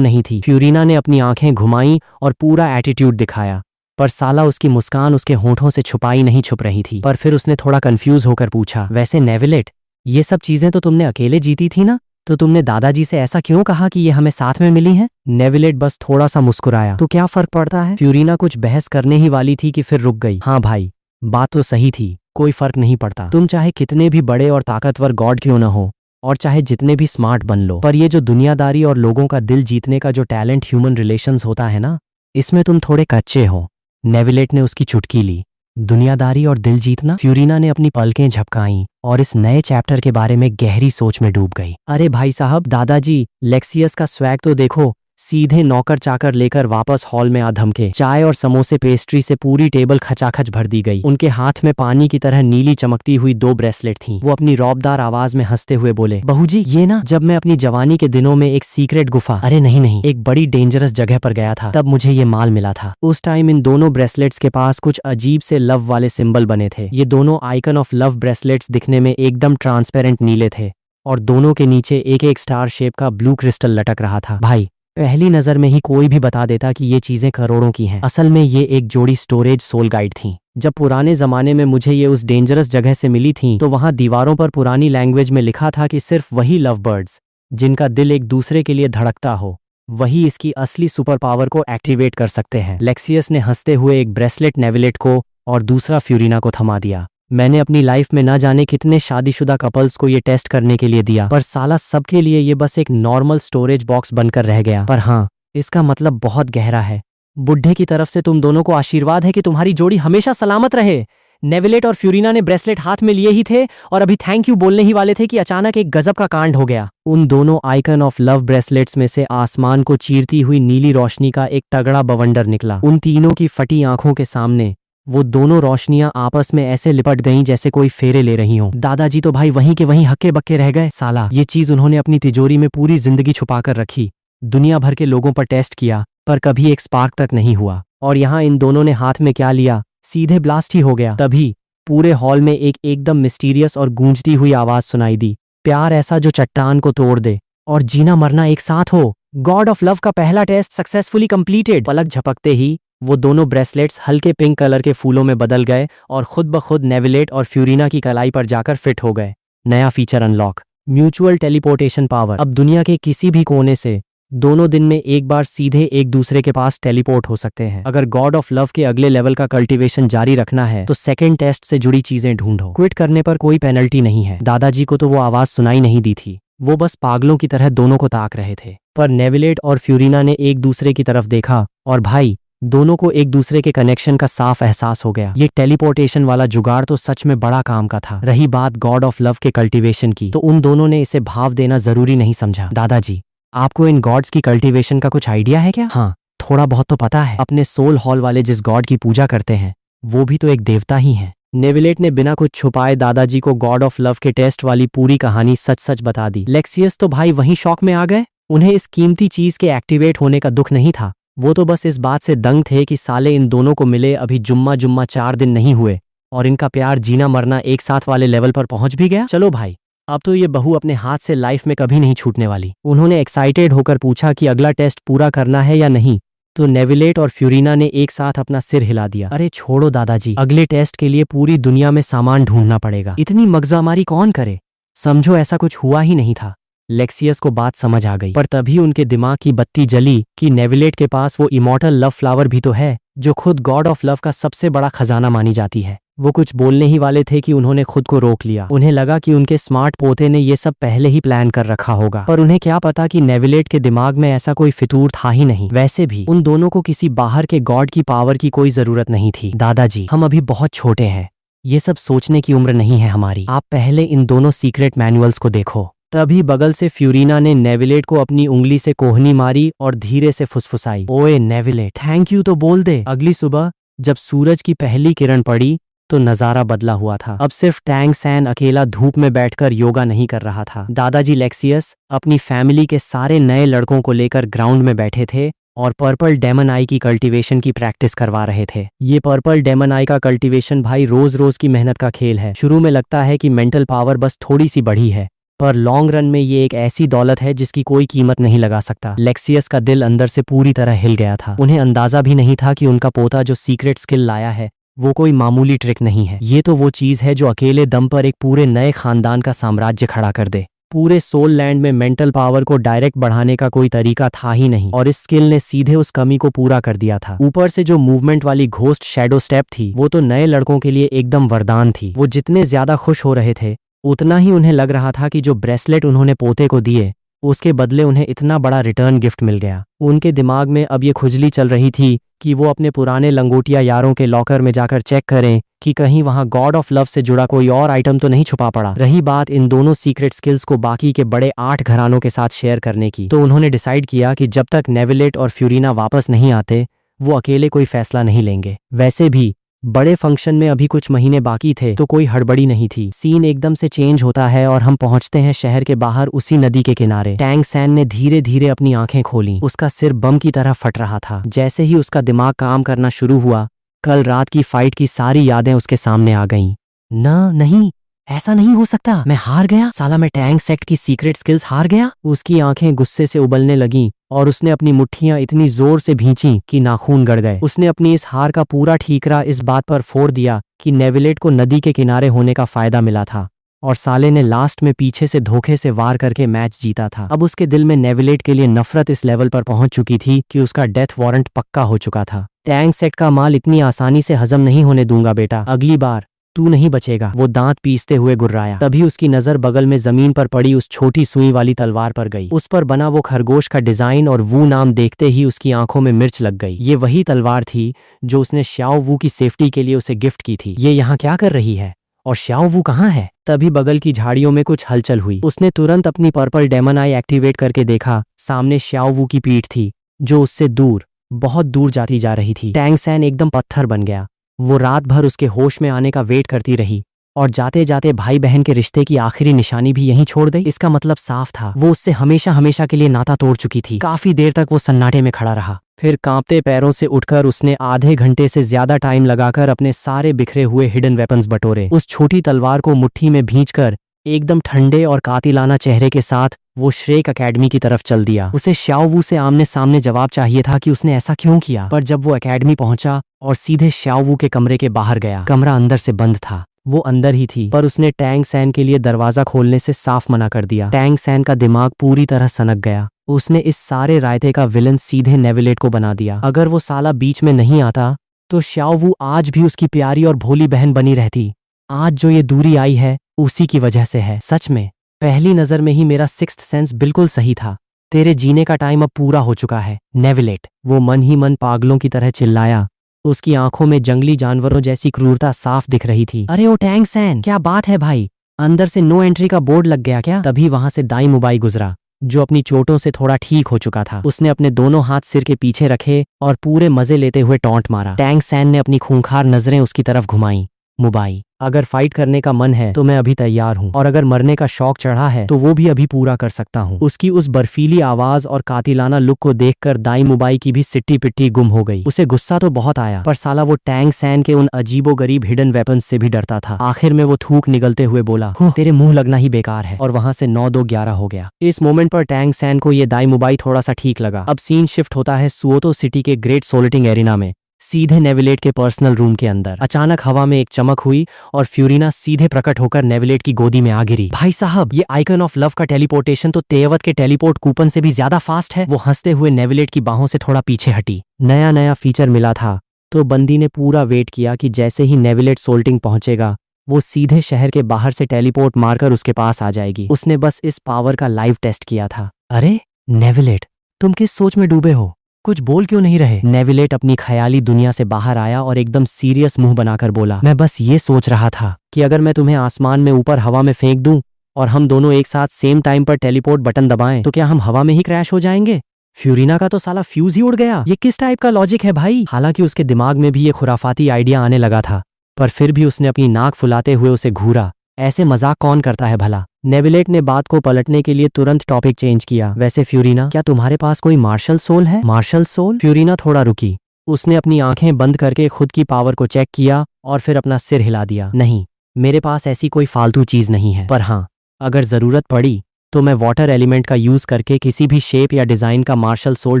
नहीं थी। फ्यूरिना ने अपनी आंखें घुमाई और पूरा एटीट्यूड दिखाया, पर साला उसकी मुस्कान उसके होठों से छुपाई नहीं छुप रही थी। पर फिर उसने थोड़ा कंफ्यूज होकर पूछा, वैसे नेविलेट ये सब चीजें तो तुमने अकेले जीती थी ना, तो तुमने दादाजी से ऐसा क्यों कहा कि ये हमें साथ में मिली हैं? नेविलेट बस थोड़ा सा मुस्कुराया, तो क्या फर्क पड़ता है? फ्यूरिना कुछ बहस करने ही वाली थी कि फिर रुक गई। हाँ भाई, बात तो सही थी, कोई फर्क नहीं पड़ता। तुम चाहे कितने भी बड़े और ताकतवर गॉड क्यों न हो, और चाहे जितने भी स्मार्ट बन लो, पर ये जो दुनियादारी और लोगों का दिल जीतने का जो टैलेंट ह्यूमन रिलेशंस होता है ना, इसमें तुम थोड़े कच्चे हो। नेविलेट ने उसकी चुटकी ली। दुनियादारी और दिल जीतना? फ्यूरिना ने अपनी पलकें झपकाईं और इस नए चैप्टर के बारे में गहरी सोच में डूब गई। अरे भाई साहब, दादाजी लेक्सियस का स्वैग तो देखो, सीधे नौकर चाकर लेकर वापस हॉल में आ धमके। चाय और समोसे पेस्ट्री से पूरी टेबल खचाखच भर दी गई। उनके हाथ में पानी की तरह नीली चमकती हुई 2 ब्रेसलेट थीं। वो अपनी रौबदार आवाज में हंसते हुए बोले, बहू जी ये ना, जब मैं अपनी जवानी के दिनों में एक सीक्रेट गुफा, अरे नहीं, एक बड़ी डेंजरस जगह पर गया था, तब मुझे ये माल मिला था। उस टाइम इन दोनों ब्रेसलेट्स के पास कुछ अजीब से लव वाले सिंबल बने थे। ये दोनों आइकन ऑफ लव ब्रेसलेट्स दिखने में एकदम ट्रांसपेरेंट नीले थे और दोनों के नीचे एक एक स्टार शेप का ब्लू क्रिस्टल लटक रहा था। भाई पहली नजर में ही कोई भी बता देता कि ये चीजें करोड़ों की हैं। असल में ये एक जोड़ी स्टोरेज सोल गाइड थी। जब पुराने जमाने में मुझे ये उस डेंजरस जगह से मिली थी तो वहां दीवारों पर पुरानी लैंग्वेज में लिखा था कि सिर्फ वही लव बर्ड्स जिनका दिल एक दूसरे के लिए धड़कता हो, वही इसकी असली सुपर पावर को एक्टिवेट कर सकते हैं। लेक्सियस ने हंसते हुए एक ब्रेसलेट नेविलेट को और दूसरा फ्यूरिना को थमा दिया। मैंने अपनी लाइफ में ना जाने कितने शादीशुदा कपल्स को ये टेस्ट करने के लिए दिया, पर साला सबके लिए ये बस एक नॉर्मल स्टोरेज बॉक्स बनकर रह गया। पर हाँ, इसका मतलब बहुत गहरा है। बुढ़े की तरफ से तुम दोनों को आशीर्वाद है कि तुम्हारी जोड़ी हमेशा सलामत रहे। नेविलेट और फ्यूरिना ने ब्रेसलेट हाथ में लिए ही थे और अभी थैंक यू बोलने ही वाले थे कि अचानक एक गजब का कांड हो गया। उन दोनों आइकन ऑफ लव ब्रेसलेट्स में से आसमान को चीरती हुई नीली रोशनी का एक तगड़ा बवंडर निकला। उन तीनों की फटी आंखों के सामने वो दोनों रोशनियां आपस में ऐसे लिपट गईं जैसे कोई फेरे ले रही हों। दादाजी तो भाई वहीं के वहीं हक्के बक्के रह गए। साला ये चीज उन्होंने अपनी तिजोरी में पूरी जिंदगी छुपा कर रखी, दुनिया भर के लोगों पर टेस्ट किया, पर कभी एक स्पार्क तक नहीं हुआ। और यहाँ इन दोनों ने हाथ में क्या लिया, सीधे ब्लास्ट ही हो गया। तभी पूरे हॉल में एक एकदम मिस्टीरियस और गूंजती हुई आवाज सुनाई दी, प्यार ऐसा जो चट्टान को तोड़ दे और जीना मरना एक साथ हो। गॉड ऑफ लव का पहला टेस्ट सक्सेसफुली कंप्लीटेड। पलक झपकते ही वो दोनों ब्रेसलेट्स हल्के पिंक कलर के फूलों में बदल गए और खुद ब खुद नेविलेट और फ्यूरिना की कलाई पर जाकर फिट हो गए। नया feature unlock, mutual teleportation power. अब दुनिया के किसी भी कोने से दोनों दिन में एक बार सीधे एक दूसरे के पास टेलीपोर्ट हो सकते हैं। अगर गॉड ऑफ लव के अगले लेवल का कल्टीवेशन जारी रखना है तो सेकंड टेस्ट से जुड़ी चीजें ढूंढो। क्विट करने पर कोई पेनल्टी नहीं है। दादाजी को तो वो आवाज सुनाई नहीं दी थी, वो बस पागलों की तरह दोनों को ताक रहे थे। पर नेविलेट और फ्यूरिना ने एक दूसरे की तरफ देखा और भाई दोनों को एक दूसरे के कनेक्शन का साफ एहसास हो गया। ये टेलीपोर्टेशन वाला जुगाड़ तो सच में बड़ा काम का था। रही बात गॉड ऑफ लव के कल्टीवेशन की, तो उन दोनों ने इसे भाव देना जरूरी नहीं समझा। दादाजी, आपको इन गॉड्स की कल्टीवेशन का कुछ आइडिया है क्या? हाँ, थोड़ा बहुत तो पता है। अपने सोल हॉल वाले जिस गॉड की पूजा करते हैं वो भी तो एक देवता ही है। नेविलेट ने बिना कुछ छुपाए दादाजी को गॉड ऑफ लव के टेस्ट वाली पूरी कहानी सच सच बता दी। लेक्सियस तो भाई वहीं शॉक में आ गए। उन्हें इस कीमती चीज के एक्टिवेट होने का दुख नहीं था, वो तो बस इस बात से दंग थे कि साले इन दोनों को मिले अभी जुम्मा 4 दिन नहीं हुए और इनका प्यार जीना मरना एक साथ वाले लेवल पर पहुंच भी गया। चलो भाई, अब तो ये बहू अपने हाथ से लाइफ में कभी नहीं छूटने वाली। उन्होंने एक्साइटेड होकर पूछा कि अगला टेस्ट पूरा करना है या नहीं, तो नेविलेट और फ्यूरिना ने एक साथ अपना सिर हिला दिया। अरे छोड़ो दादाजी, अगले टेस्ट के लिए पूरी दुनिया में सामान ढूंढना पड़ेगा, इतनी मगजमारी कौन करे। समझो ऐसा कुछ हुआ ही नहीं था। लेक्सियस को बात समझ आ गई, पर तभी उनके दिमाग की बत्ती जली कि नेविलेट के पास वो इमॉर्टल लव फ्लावर भी तो है जो खुद गॉड ऑफ लव का सबसे बड़ा खजाना मानी जाती है। वो कुछ बोलने ही वाले थे कि उन्होंने खुद को रोक लिया। उन्हें लगा कि उनके स्मार्ट पोते ने ये सब पहले ही प्लान कर रखा होगा, पर उन्हें क्या पता कि नेविलेट के दिमाग में ऐसा कोई फितूर था ही नहीं। वैसे भी उन दोनों को किसी बाहर के गॉड की पावर की कोई जरूरत नहीं थी। दादाजी, हम अभी बहुत छोटे हैं, ये सब सोचने की उम्र नहीं है हमारी। आप पहले इन दोनों सीक्रेट मैनुअल्स को देखो। तभी बगल से फ्यूरिना ने नेविलेट को अपनी उंगली से कोहनी मारी और धीरे से फुसफुसाई, ओए नेविलेट, थैंक यू तो बोल दे। अगली सुबह जब सूरज की पहली किरण पड़ी तो नज़ारा बदला हुआ था। अब सिर्फ टैंग सैन अकेला धूप में बैठकर योगा नहीं कर रहा था। दादाजी लेक्सियस अपनी फैमिली के सारे नए लड़कों को लेकर ग्राउंड में बैठे थे और पर्पल डेमन आई की कल्टीवेशन की प्रैक्टिस करवा रहे थे। ये पर्पल डेमन आई का कल्टीवेशन भाई रोज रोज की मेहनत का खेल है। शुरू में लगता है कि मेंटल पावर बस थोड़ी सी बढ़ी है, पर लॉन्ग रन में ये एक ऐसी दौलत है जिसकी कोई कीमत नहीं लगा सकता। लेक्सियस का दिल अंदर से पूरी तरह हिल गया था। उन्हें अंदाजा भी नहीं था कि उनका पोता जो सीक्रेट स्किल लाया है वो कोई मामूली ट्रिक नहीं है। ये तो वो चीज है जो अकेले दम पर एक पूरे नए खानदान का साम्राज्य खड़ा कर दे। पूरे सोल लैंड में मेंटल पावर को डायरेक्ट बढ़ाने का कोई तरीका था ही नहीं, और इस स्किल ने सीधे उस कमी को पूरा कर दिया था। ऊपर से जो मूवमेंट वाली घोस्ट शैडो स्टेप थी वो तो नए लड़कों के लिए एकदम वरदान थी। वो जितने ज्यादा खुश हो रहे थे उतना ही उन्हें लग रहा था कि जो ब्रेसलेट उन्होंने पोते को दिए उसके बदले उन्हें इतना बड़ा रिटर्न गिफ्ट मिल गया। उनके दिमाग में अब ये खुजली चल रही थी कि वो अपने पुराने लंगोटिया यारों के लॉकर में जाकर चेक करें कि कहीं वहां गॉड ऑफ लव से जुड़ा कोई और आइटम तो नहीं छुपा पड़ा। रही बात इन दोनों सीक्रेट स्किल्स को बाकी के बड़े 8 घरानों के साथ शेयर करने की, तो उन्होंने डिसाइड किया कि जब तक नेविलेट और फ्यूरिना वापस नहीं आते वो अकेले कोई फैसला नहीं लेंगे। वैसे भी बड़े फंक्शन में अभी कुछ महीने बाकी थे तो कोई हड़बड़ी नहीं थी। सीन एकदम से चेंज होता है और हम पहुंचते हैं शहर के बाहर उसी नदी के किनारे। टैंग सैन ने धीरे धीरे अपनी आंखें खोली। उसका सिर बम की तरह फट रहा था। जैसे ही उसका दिमाग काम करना शुरू हुआ, कल रात की फाइट की सारी यादें उसके सामने आ गईं। नहीं, ऐसा नहीं हो सकता, मैं हार गया। साला मैं टैंग सेक्ट की सीक्रेट स्किल्स हार गया। उसकी आंखें गुस्से से उबलने लगीं और उसने अपनी मुट्ठियां इतनी जोर से भींची कि नाखून गड़ गए। उसने अपनी इस हार का पूरा ठीकरा इस बात पर फोड़ दिया कि नेविलेट को नदी के किनारे होने का फायदा मिला था और साले ने लास्ट में पीछे से धोखे से वार करके मैच जीता था। अब उसके दिल में नेविलेट के लिए नफरत इस लेवल पर पहुंच चुकी थी कि उसका डेथ वारंट पक्का हो चुका था। टैंग सेक्ट का माल इतनी आसानी से हजम नहीं होने दूंगा बेटा, अगली बार तू नहीं बचेगा। वो दांत पीसते हुए गुर्राया। तभी उसकी नजर बगल में जमीन पर पड़ी उस छोटी सुई वाली तलवार पर गई। उस पर बना वो खरगोश का डिजाइन और वू नाम देखते ही उसकी आंखों में मिर्च लग गई। ये वही तलवार थी जो उसने श्याओ वू की सेफ्टी के लिए उसे गिफ्ट की थी। ये यहाँ क्या कर रही है और श्याओ वू कहाँ है? तभी बगल की झाड़ियों में कुछ हलचल हुई। उसने तुरंत अपनी पर्पल डेमन आई एक्टिवेट करके देखा। सामने श्याओ वू की पीठ थी जो उससे दूर, बहुत दूर जाती जा रही थी। टैंग सैन एकदम पत्थर बन गया। वो रात भर उसके होश में आने का वेट करती रही और जाते जाते भाई बहन के रिश्ते की आखिरी निशानी भी यहीं छोड़ गई। इसका मतलब साफ था, वो उससे हमेशा हमेशा के लिए नाता तोड़ चुकी थी। काफी देर तक वो सन्नाटे में खड़ा रहा। फिर कांपते पैरों से उठकर उसने आधे घंटे से ज्यादा टाइम लगाकर अपने सारे बिखरे हुए हिडन वेपन्स बटोरे। उस छोटी तलवार को मुट्ठी में भींचकर एकदम ठंडे और कातिलाना चेहरे के साथ वो श्रेक एकेडमी की तरफ चल दिया। उसे श्याओ वू से आमने सामने जवाब चाहिए था कि उसने ऐसा क्यों किया, पर जब वो एकेडमी पहुंचा और सीधे श्याओ वू के कमरे के बाहर गया, कमरा अंदर से बंद था। वो अंदर ही थी पर उसने टैंग सैन के लिए दरवाजा खोलने से साफ मना कर दिया। टैंग सैन का दिमाग पूरी तरह सनक गया। उसने इस सारे रायते का विलन सीधे नेविलेट को बना दिया। अगर वो साला बीच में नहीं आता तो श्याओ वू आज भी उसकी प्यारी और भोली बहन बनी रहती। आज जो ये दूरी आई है उसी की वजह से है। सच में पहली नजर में ही मेरा सिक्स्थ सेंस बिल्कुल सही था। तेरे जीने का टाइम अब पूरा हो चुका है नेविलेट। वो मन ही मन पागलों की तरह चिल्लाया। उसकी आंखों में जंगली जानवरों जैसी क्रूरता साफ दिख रही थी। अरे ओ टैंग सैन, क्या बात है भाई, अंदर से नो एंट्री का बोर्ड लग गया क्या? तभी वहां से दाई मुबाई गुजरा जो अपनी चोटों से थोड़ा ठीक हो चुका था। उसने अपने दोनों हाथ सिर के पीछे रखे और पूरे मजे लेते हुए टॉन्ट मारा। टैंग सैन ने अपनी खूंखार नजरें उसकी तरफ घुमाई। मुबाई, अगर फाइट करने का मन है तो मैं अभी तैयार हूँ, और अगर मरने का शौक चढ़ा है तो वो भी अभी पूरा कर सकता हूँ। उसकी उस बर्फीली आवाज और कातिलाना लुक को देखकर दाई मुबाई की भी सिट्टी पिट्टी गुम हो गई। उसे गुस्सा तो बहुत आया, पर साला वो टैंग सैन के उन अजीबोगरीब हिडन वेपन्स से भी डरता था। आखिर में वो थूक निगलते हुए बोला, तेरे मुंह लगना ही बेकार है, और वहां से 9-2-11 हो गया। इस मोमेंट पर टैंग सैन को ये दाई मुबाई थोड़ा सा ठीक लगा। अब सीन शिफ्ट होता है सुओतो सिटी के ग्रेट सोलिटिंग एरिना में, सीधे नेविलेट के पर्सनल रूम के अंदर। अचानक हवा में एक चमक हुई और फ्यूरिना सीधे प्रकट होकर नेविलेट की गोदी में आ गिरी। भाई साहब, ये आइकन ऑफ लव का टेलीपोर्टेशन तो तेवत के टेलीपोर्ट कूपन से भी ज्यादा फास्ट है। वो हंसते हुए नेविलेट की बाहों से थोड़ा पीछे हटी। नया नया फीचर मिला था तो बंदी ने पूरा वेट किया कि जैसे ही नेविलेट सोल्टिंग पहुंचेगा वो सीधे शहर के बाहर से टेलीपोर्ट मारकर उसके पास आ जाएगी। उसने बस इस पावर का लाइव टेस्ट किया था। अरे नेविलेट, तुम किस सोच में डूबे हो? कुछ बोल क्यों नहीं रहे? नेविलेट अपनी ख्याली दुनिया से बाहर आया और एकदम सीरियस मुंह बनाकर बोला, मैं बस ये सोच रहा था कि अगर मैं तुम्हें आसमान में ऊपर हवा में फेंक दूं और हम दोनों एक साथ सेम टाइम पर टेलीपोर्ट बटन दबाएं तो क्या हम हवा में ही क्रैश हो जाएंगे? फ्यूरिना का तो साला फ्यूज ही उड़ गया। ये किस टाइप का लॉजिक है भाई? हालांकि उसके दिमाग में भी ये खुराफाती आइडिया आने लगा था, पर फिर भी उसने अपनी नाक फुलाते हुए उसे घूरा। ऐसे मजाक कौन करता है भला। नेविलेट ने बात को पलटने के लिए तुरंत टॉपिक चेंज किया। वैसे फ्यूरिना, क्या तुम्हारे पास कोई मार्शल सोल है? Martial soul? फ्यूरिना थोड़ा रुकी। उसने अपनी आंखें बंद करके खुद की पावर को चेक किया और फिर अपना सिर हिला दिया। नहीं, मेरे पास ऐसी कोई फालतू चीज नहीं है, पर हाँ, अगर जरूरत पड़ी तो मैं वाटर एलिमेंट का यूज करके किसी भी शेप या डिजाइन का मार्शल सोल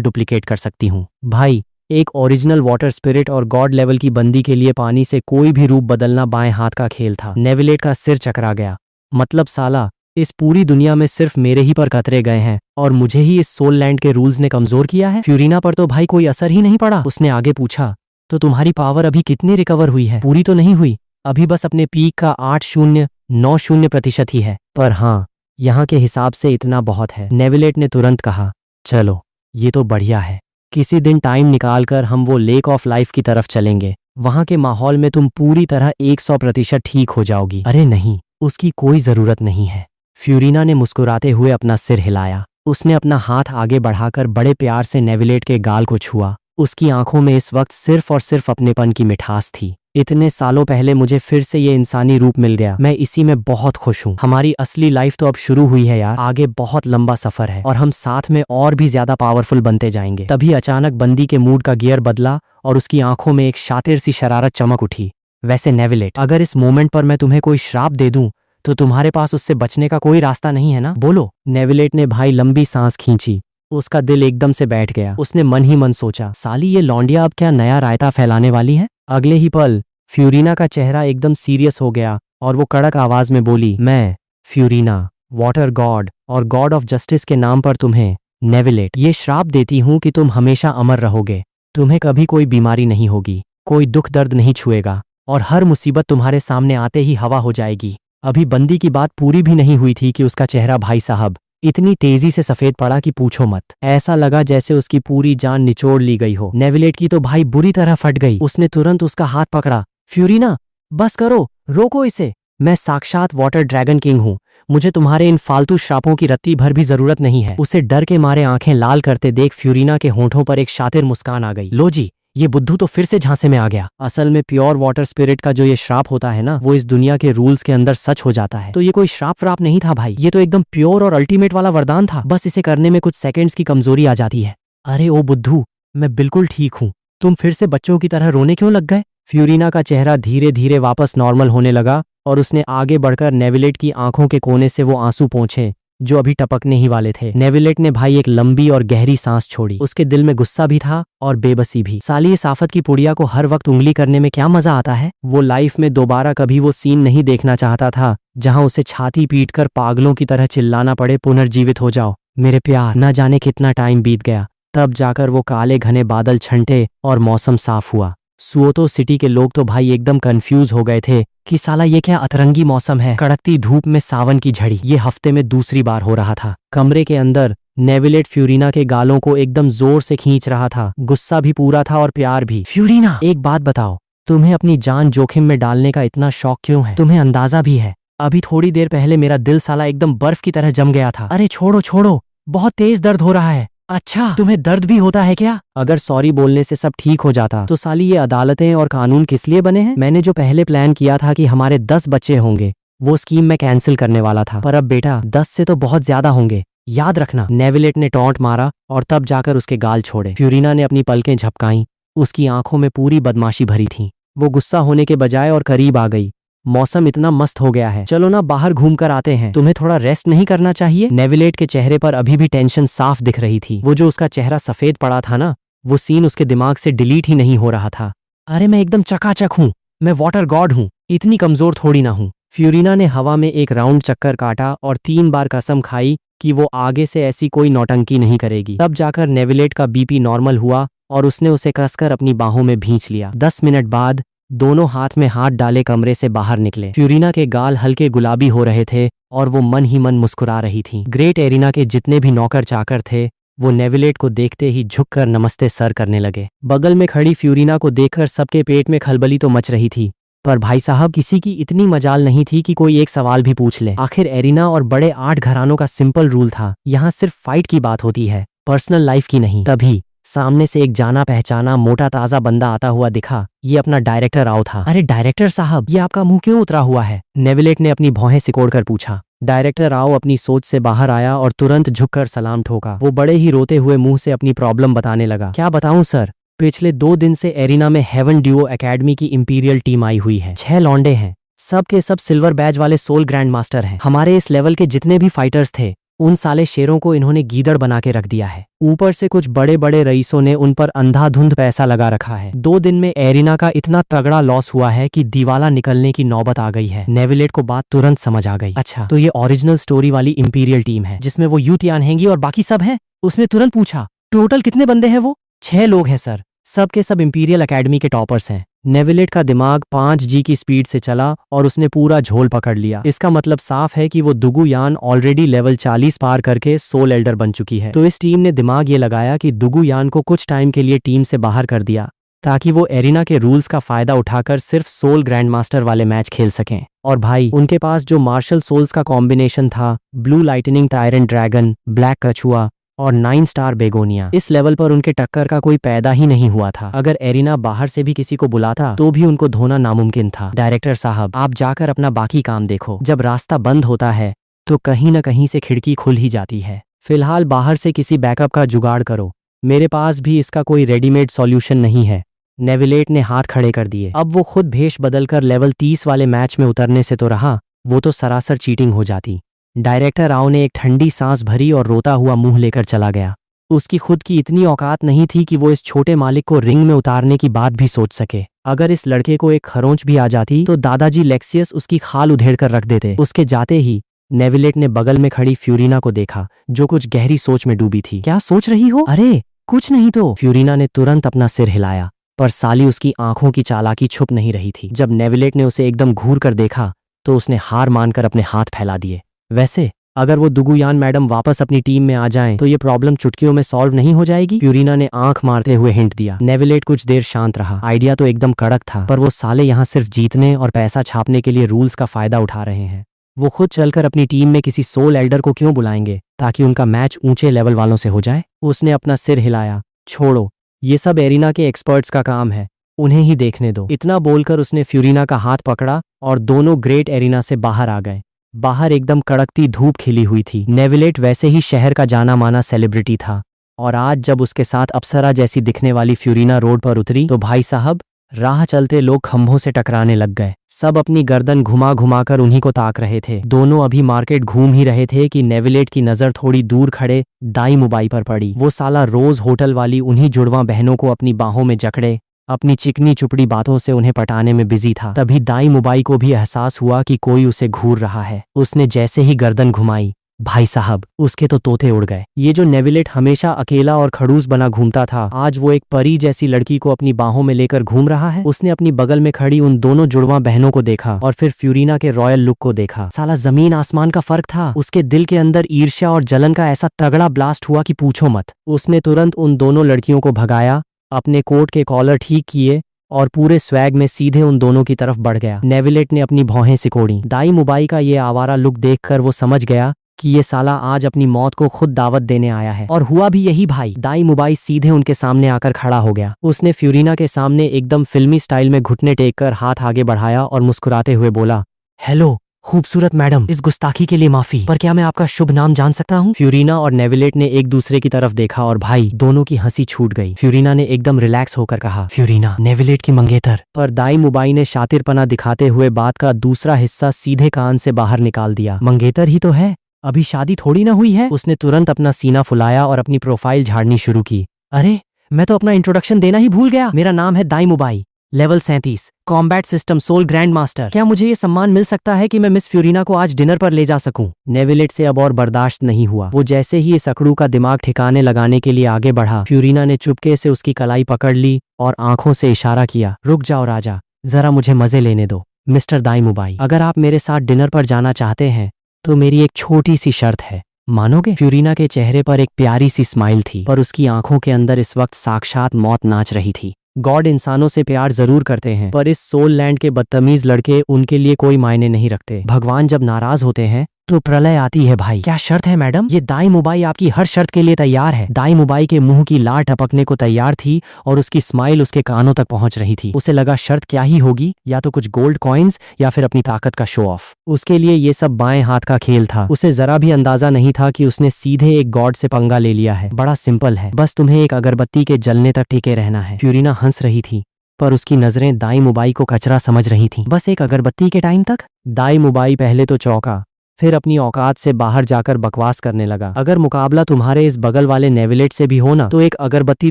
डुप्लीकेट कर सकती हूँ। भाई, एक ओरिजिनल वाटर स्पिरिट और गॉड लेवल की बंदी के लिए पानी से कोई भी रूप बदलना बाएं हाथ का खेल था। नेविलेट का सिर चकरा गया। मतलब साला, इस पूरी दुनिया में सिर्फ मेरे ही पर कतरे गए हैं और मुझे ही इस सोल लैंड के रूल्स ने कमजोर किया है। फ्यूरिना पर तो भाई कोई असर ही नहीं पड़ा। उसने आगे पूछा, तो तुम्हारी पावर अभी कितनी रिकवर हुई है? पूरी तो नहीं हुई, अभी बस अपने पीक का 8,090% ही है। पर हाँ, यहाँ के हिसाब से इतना बहुत है। नेविलेट ने तुरंत कहा, चलो ये तो बढ़िया है, किसी दिन टाइम निकालकर हम वो लेक ऑफ लाइफ की तरफ चलेंगे। वहां के माहौल में तुम पूरी तरह 100% ठीक हो जाओगी। अरे नहीं, उसकी कोई जरूरत नहीं है। फ्यूरिना ने मुस्कुराते हुए अपना सिर हिलाया। उसने अपना हाथ आगे बढ़ाकर बड़े प्यार से नेविलेट के गाल को छुआ। उसकी आंखों में इस वक्त सिर्फ और सिर्फ अपनेपन की मिठास थी। इतने सालों पहले मुझे फिर से ये इंसानी रूप मिल गया, मैं इसी में बहुत खुश हूँ। हमारी असली लाइफ तो अब शुरू हुई है यार, आगे बहुत लंबा सफर है और हम साथ में और भी ज्यादा पावरफुल बनते जाएंगे। तभी अचानक बंदी के मूड का गियर बदला और उसकी आंखों में एक शातिर सी शरारत चमक उठी। वैसे नेविलेट, अगर इस मोमेंट पर मैं तुम्हें कोई श्राप दे दूं तो तुम्हारे पास उससे बचने का कोई रास्ता नहीं है ना? बोलो। नेविलेट ने भाई लंबी सांस खींची। उसका दिल एकदम से बैठ गया। उसने मन ही मन सोचा, साली ये लौंडिया अब क्या नया रायता फैलाने वाली है? अगले ही पल फ्यूरिना का चेहरा एकदम सीरियस हो गया और वो कड़क आवाज में बोली, मैं फ्यूरिना, वाटर गॉड और गॉड ऑफ जस्टिस के नाम पर तुम्हें नेविलेट ये श्राप देती हूँ कि तुम हमेशा अमर रहोगे। तुम्हें कभी कोई बीमारी नहीं होगी, कोई दुख दर्द नहीं छुएगा और हर मुसीबत तुम्हारे सामने आते ही हवा हो जाएगी। अभी बंदी की बात पूरी भी नहीं हुई थी कि उसका चेहरा भाई साहब इतनी तेजी से सफेद पड़ा कि पूछो मत। ऐसा लगा जैसे उसकी पूरी जान निचोड़ ली गई हो। नेविलेट की तो भाई बुरी तरह फट गई। उसने तुरंत उसका हाथ पकड़ा। फ्यूरिना, बस करो, रोको इसे। मैं साक्षात वाटर ड्रैगन किंग हूँ, मुझे तुम्हारे इन फालतू श्रापों की रत्ती भर भी जरूरत नहीं है। उसे डर के मारे आंखें लाल करते देख फ्यूरिना के होंठों पर एक शातिर मुस्कान आ गई। लो जी, ये बुद्धू तो फिर से झांसे में आ गया। असल में प्योर वाटर स्पिरिट का जो ये श्राप होता है ना, वो इस दुनिया के रूल्स के अंदर सच हो जाता है। तो ये कोई श्राप व्राप नहीं था भाई, ये तो एकदम प्योर और अल्टीमेट वाला वरदान था। बस इसे करने में कुछ सेकंड्स की कमजोरी आ जाती है। अरे ओ बुद्धू, मैं बिल्कुल ठीक हूँ, तुम फिर से बच्चों की तरह रोने क्यों लग गए? फ्यूरिना का चेहरा धीरे धीरे वापस नॉर्मल होने लगा और उसने आगे बढ़कर नेविलेट की आंखों के कोने से वो आंसू पोंछे जो अभी टपकने ही वाले थे। नेविलेट ने भाई एक लंबी और गहरी सांस छोड़ी। उसके दिल में गुस्सा भी था और बेबसी भी। साली इस आफत की पुड़िया को हर वक्त उंगली करने में क्या मजा आता है। वो लाइफ में दोबारा कभी वो सीन नहीं देखना चाहता था जहां उसे छाती पीटकर पागलों की तरह चिल्लाना पड़े, पुनर्जीवित हो जाओ मेरे प्यार। न जाने कितना टाइम बीत गया, तब जाकर वो काले घने बादल छंटे और मौसम साफ हुआ। सुओतो सिटी के लोग तो भाई एकदम कंफ्यूज हो गए थे कि साला ये क्या अतरंगी मौसम है, कड़कती धूप में सावन की झड़ी। ये हफ्ते में दूसरी बार हो रहा था। कमरे के अंदर नेविलेट फ्यूरिना के गालों को एकदम जोर से खींच रहा था। गुस्सा भी पूरा था और प्यार भी। फ्यूरिना, एक बात बताओ, तुम्हें अपनी जान जोखिम में डालने का इतना शौक क्यों है? तुम्हें अंदाजा भी है, अभी थोड़ी देर पहले मेरा दिल साला एकदम बर्फ की तरह जम गया था। अरे छोड़ो छोड़ो, बहुत तेज दर्द हो रहा है। अच्छा, तुम्हें दर्द भी होता है क्या? अगर सॉरी बोलने से सब ठीक हो जाता तो साली ये अदालतें और कानून किस लिए बने हैं? मैंने जो पहले प्लान किया था कि हमारे 10 बच्चे होंगे, वो स्कीम मैं कैंसिल करने वाला था, पर अब बेटा 10 से तो बहुत ज्यादा होंगे, याद रखना। नेविलेट ने टॉन्ट मारा और तब जाकर उसके गाल छोड़े। फ्यूरिना ने अपनी पलकें झपकाईं। उसकी आंखों में पूरी बदमाशी भरी थी। वो गुस्सा होने के बजाय और करीब आ गई। मौसम इतना मस्त हो गया है, चलो ना बाहर घूम कर आते हैं। तुम्हें थोड़ा रेस्ट नहीं करना चाहिए? नेविलेट के चेहरे पर अभी भी टेंशन साफ दिख रही थी। वो जो उसका चेहरा सफेद पड़ा था ना, वो सीन उसके दिमाग से डिलीट ही नहीं हो रहा था। अरे मैं एकदम चकाचक हूँ, मैं वाटर गॉड हूँ, इतनी कमजोर थोड़ी ना हूँ। फ्यूरिना ने हवा में एक राउंड चक्कर काटा और 3 बार कसम खाई कि वो आगे से ऐसी कोई नौटंकी नहीं करेगी। तब जाकर नेविलेट का बीपी नॉर्मल हुआ और उसने उसे कसकर अपनी बाहों में भींच लिया। 10 मिनट बाद दोनों हाथ में हाथ डाले कमरे से बाहर निकले। फ्यूरिना के गाल हल्के गुलाबी हो रहे थे और वो मन ही मन मुस्कुरा रही थी। ग्रेट एरिना के जितने भी नौकर चाकर थे, वो नेविलेट को देखते ही झुककर नमस्ते सर करने लगे। बगल में खड़ी फ्यूरिना को देखकर सबके पेट में खलबली तो मच रही थी, पर भाई साहब किसी की इतनी मजाल नहीं थी कि कोई एक सवाल भी पूछ ले। आखिर एरिना और बड़े 8 घरानों का सिंपल रूल था, यहाँ सिर्फ फाइट की बात होती है, पर्सनल लाइफ की नहीं। तभी सामने से एक जाना पहचाना मोटा ताजा बंदा आता हुआ दिखा। ये अपना डायरेक्टर राव था। अरे डायरेक्टर साहब, ये आपका मुंह क्यों उतरा हुआ है? नेविलेट ने अपनी भौहें सिकोड़कर पूछा। डायरेक्टर राव अपनी सोच से बाहर आया और तुरंत झुककर सलाम ठोका। वो बड़े ही रोते हुए मुंह से अपनी प्रॉब्लम बताने लगा। क्या बताऊं सर, पिछले 2 दिन से एरिना में हेवन ड्यूओ एकेडमी की इंपीरियल टीम आई हुई है। 6 लौंडे हैं, सब के सब सिल्वर बैज वाले सोल ग्रैंड मास्टर हैं। हमारे इस लेवल के जितने भी फाइटर्स थे, उन साले शेरों को इन्होंने गीदड़ बना के रख दिया है। ऊपर से कुछ बड़े बड़े रईसों ने उन पर अंधाधुंध पैसा लगा रखा है। 2 दिन में एरिना का इतना तगड़ा लॉस हुआ है कि दीवाला निकलने की नौबत आ गई है। नेविलेट को बात तुरंत समझ आ गई। अच्छा, तो ये ओरिजिनल स्टोरी वाली इंपीरियल टीम है जिसमें वो यूतियान हैंगी और बाकी सब हैं? उसने तुरंत पूछा। टोटल कितने बंदे हैं वो? 6 लोग हैं सर, सब के सब इंपीरियल एकेडमी के टॉपर्स हैं। नेविलेट का दिमाग 5G की स्पीड से चला और उसने पूरा झोल पकड़ लिया। इसका मतलब साफ है कि वो दुगुयान ऑलरेडी लेवल 40 पार करके सोल एल्डर बन चुकी है। तो इस टीम ने दिमाग ये लगाया कि दुगुयान को कुछ टाइम के लिए टीम से बाहर कर दिया ताकि वो एरिना के रूल्स का फायदा उठाकर सिर्फ सोल ग्रैंड मास्टर वाले मैच खेल सकें। और भाई, उनके पास जो मार्शल सोल्स का कॉम्बिनेशन था, blue lightning tyrant dragon, black कछुआ और 9 स्टार बेगोनिया, इस लेवल पर उनके टक्कर का कोई पैदा ही नहीं हुआ था। अगर एरिना बाहर से भी किसी को बुलाता तो भी उनको धोना नामुमकिन था। डायरेक्टर साहब, आप जाकर अपना बाकी काम देखो। जब रास्ता बंद होता है तो कहीं न कहीं से खिड़की खुल ही जाती है। फिलहाल बाहर से किसी बैकअप का जुगाड़ करो। मेरे पास भी इसका कोई रेडीमेड सॉल्यूशन नहीं है। नेविलेट ने हाथ खड़े कर दिए। अब वो खुद भेष बदलकर लेवल 30 वाले मैच में उतरने से तो रहा, वो तो सरासर चीटिंग हो जाती। डायरेक्टर राव ने एक ठंडी सांस भरी और रोता हुआ मुंह लेकर चला गया। उसकी खुद की इतनी औकात नहीं थी कि वो इस छोटे मालिक को रिंग में उतारने की बात भी सोच सके। अगर इस लड़के को एक खरोंच भी आ जाती तो दादाजी लेक्सियस उसकी खाल उधेड़ कर रख देते। उसके जाते ही नेविलेट ने बगल में खड़ी फ्यूरिना को देखा, जो कुछ गहरी सोच में डूबी थी। क्या सोच रही हो? अरे कुछ नहीं तो। फ्यूरिना ने तुरंत अपना सिर हिलाया, पर साली उसकी आंखों की चालाकी छुप नहीं रही थी। जब नेविलेट ने उसे एकदम घूर कर देखा तो उसने हार मानकर अपने हाथ फैला दिए। वैसे अगर वो दुगुयान मैडम वापस अपनी टीम में आ जाएं तो ये प्रॉब्लम चुटकियों में सॉल्व नहीं हो जाएगी? फ्यूरिना ने आंख मारते हुए हिंट दिया। नेविलेट कुछ देर शांत रहा। आइडिया तो एकदम कड़क था, पर वो साले यहाँ सिर्फ जीतने और पैसा छापने के लिए रूल्स का फायदा उठा रहे हैं। वो खुद चलकर अपनी टीम में किसी सोल एल्डर को क्यों बुलाएंगे ताकि उनका मैच ऊंचे लेवल वालों से हो जाए? उसने अपना सिर हिलाया। छोड़ो, ये सब एरिना के एक्सपर्ट्स का काम है, उन्हें ही देखने दो। इतना बोलकर उसने फ्यूरिना का हाथ पकड़ा और दोनों ग्रेट एरिना से बाहर आ गए। बाहर एकदम कड़कती धूप खिली हुई थी। नेविलेट वैसे ही शहर का जाना माना सेलिब्रिटी था, और आज जब उसके साथ अप्सरा जैसी दिखने वाली फ्यूरिना रोड पर उतरी तो भाई साहब, राह चलते लोग खंभों से टकराने लग गए। सब अपनी गर्दन घुमा घुमा कर उन्हीं को ताक रहे थे। दोनों अभी मार्केट घूम ही रहे थे कि नेविलेट की नजर थोड़ी दूर खड़े दाई मुबाई पर पड़ी। वो साला रोज होटल वाली उन्हीं जुड़वा बहनों को अपनी बाहों में जकड़े अपनी चिकनी चुपड़ी बातों से उन्हें पटाने में बिजी था। तभी दाई मुबाई को भी एहसास हुआ कि कोई उसे घूर रहा है। उसने जैसे ही गर्दन घुमाई, भाई साहब, उसके तो तोते उड़ गए। ये जो नेविलेट हमेशा अकेला और खड़ूस बना घूमता था, आज वो एक परी जैसी लड़की को अपनी बाहों में लेकर घूम रहा है। उसने अपनी बगल में खड़ी उन दोनों जुड़वा बहनों को देखा और फिर फ्यूरिना के रॉयल लुक को देखा। साला जमीन आसमान का फर्क था। उसके दिल के अंदर ईर्ष्या और जलन का ऐसा तगड़ा ब्लास्ट हुआ कि पूछो मत। उसने तुरंत उन दोनों लड़कियों को भगाया, अपने कोट के कॉलर ठीक किए और पूरे स्वैग में सीधे उन दोनों की तरफ बढ़ गया। नेविलेट ने अपनी भौहें सिकोड़ी। दाई मुबाई का ये आवारा लुक देखकर वो समझ गया कि ये साला आज अपनी मौत को खुद दावत देने आया है। और हुआ भी यही भाई। दाई मुबाई सीधे उनके सामने आकर खड़ा हो गया। उसने फ्यूरिना के सामने एकदम फिल्मी स्टाइल में घुटने टेक कर हाथ आगे बढ़ाया और मुस्कुराते हुए बोला, हेलो खूबसूरत मैडम, इस गुस्ताखी के लिए माफी, पर क्या मैं आपका शुभ नाम जान सकता हूँ? फ्यूरिना और नेविलेट ने एक दूसरे की तरफ देखा और भाई, दोनों की हंसी छूट गई। फ्यूरिना ने एकदम रिलैक्स होकर कहा, फ्यूरिना, नेविलेट की मंगेतर। पर दाई मुबाई ने शातिरपना दिखाते हुए बात का दूसरा हिस्सा सीधे कान से बाहर निकाल दिया। मंगेतर ही तो है, अभी शादी थोड़ी ना हुई है। उसने तुरंत अपना सीना फुलाया और अपनी प्रोफाइल झाड़नी शुरू की। अरे मैं तो अपना इंट्रोडक्शन देना ही भूल गया। मेरा नाम है Dai Mubai, level 37, combat system soul grand master. क्या मुझे ये सम्मान मिल सकता है कि मैं मिस फ्यूरिना को आज डिनर पर ले जा सकूं? नेविलेट से अब और बर्दाश्त नहीं हुआ। वो जैसे ही इस अकड़ू का दिमाग ठिकाने लगाने के लिए आगे बढ़ा, फ्यूरिना ने चुपके से उसकी कलाई पकड़ ली और आंखों से इशारा किया, रुक जाओ राजा, जरा मुझे मजे लेने दो। मिस्टर दाई मुबाई, अगर आप मेरे साथ डिनर पर जाना चाहते हैं तो मेरी एक छोटी सी शर्त है, मानोगे? फ्यूरिना के चेहरे पर एक प्यारी सी स्माइल थी, पर उसकी आंखों के अंदर इस वक्त साक्षात मौत नाच रही थी। गॉड इंसानों से प्यार जरूर करते हैं, पर इस सोल लैंड के बदतमीज लड़के उनके लिए कोई मायने नहीं रखते। भगवान जब नाराज होते हैं तो प्रलय आती है भाई। क्या शर्त है मैडम? ये दाई मुबाई आपकी हर शर्त के लिए तैयार है। दाई मुबाई के मुंह की लार टपकने को तैयार थी और उसकी स्माइल उसके कानों तक पहुंच रही थी। उसे लगा शर्त क्या ही होगी, या तो कुछ गोल्ड कॉइन्स या फिर अपनी ताकत का शो ऑफ। उसके लिए ये सब बाएं हाथ का खेल था। उसे जरा भी अंदाजा नहीं था कि उसने सीधे एक गॉड से पंगा ले लिया है। बड़ा सिंपल है, बस तुम्हें एक अगरबत्ती के जलने तक टिके रहना है। फ्यूरिना हंस रही थी पर उसकी नजरें दाई मुबाई को कचरा समझ रही थीं। बस एक अगरबत्ती के टाइम तक? दाई मुबाई पहले तो चौंका, फिर अपनी औकात से बाहर जाकर बकवास करने लगा। अगर मुकाबला तुम्हारे इस बगल वाले नेविलेट से भी हो ना, तो एक अगरबत्ती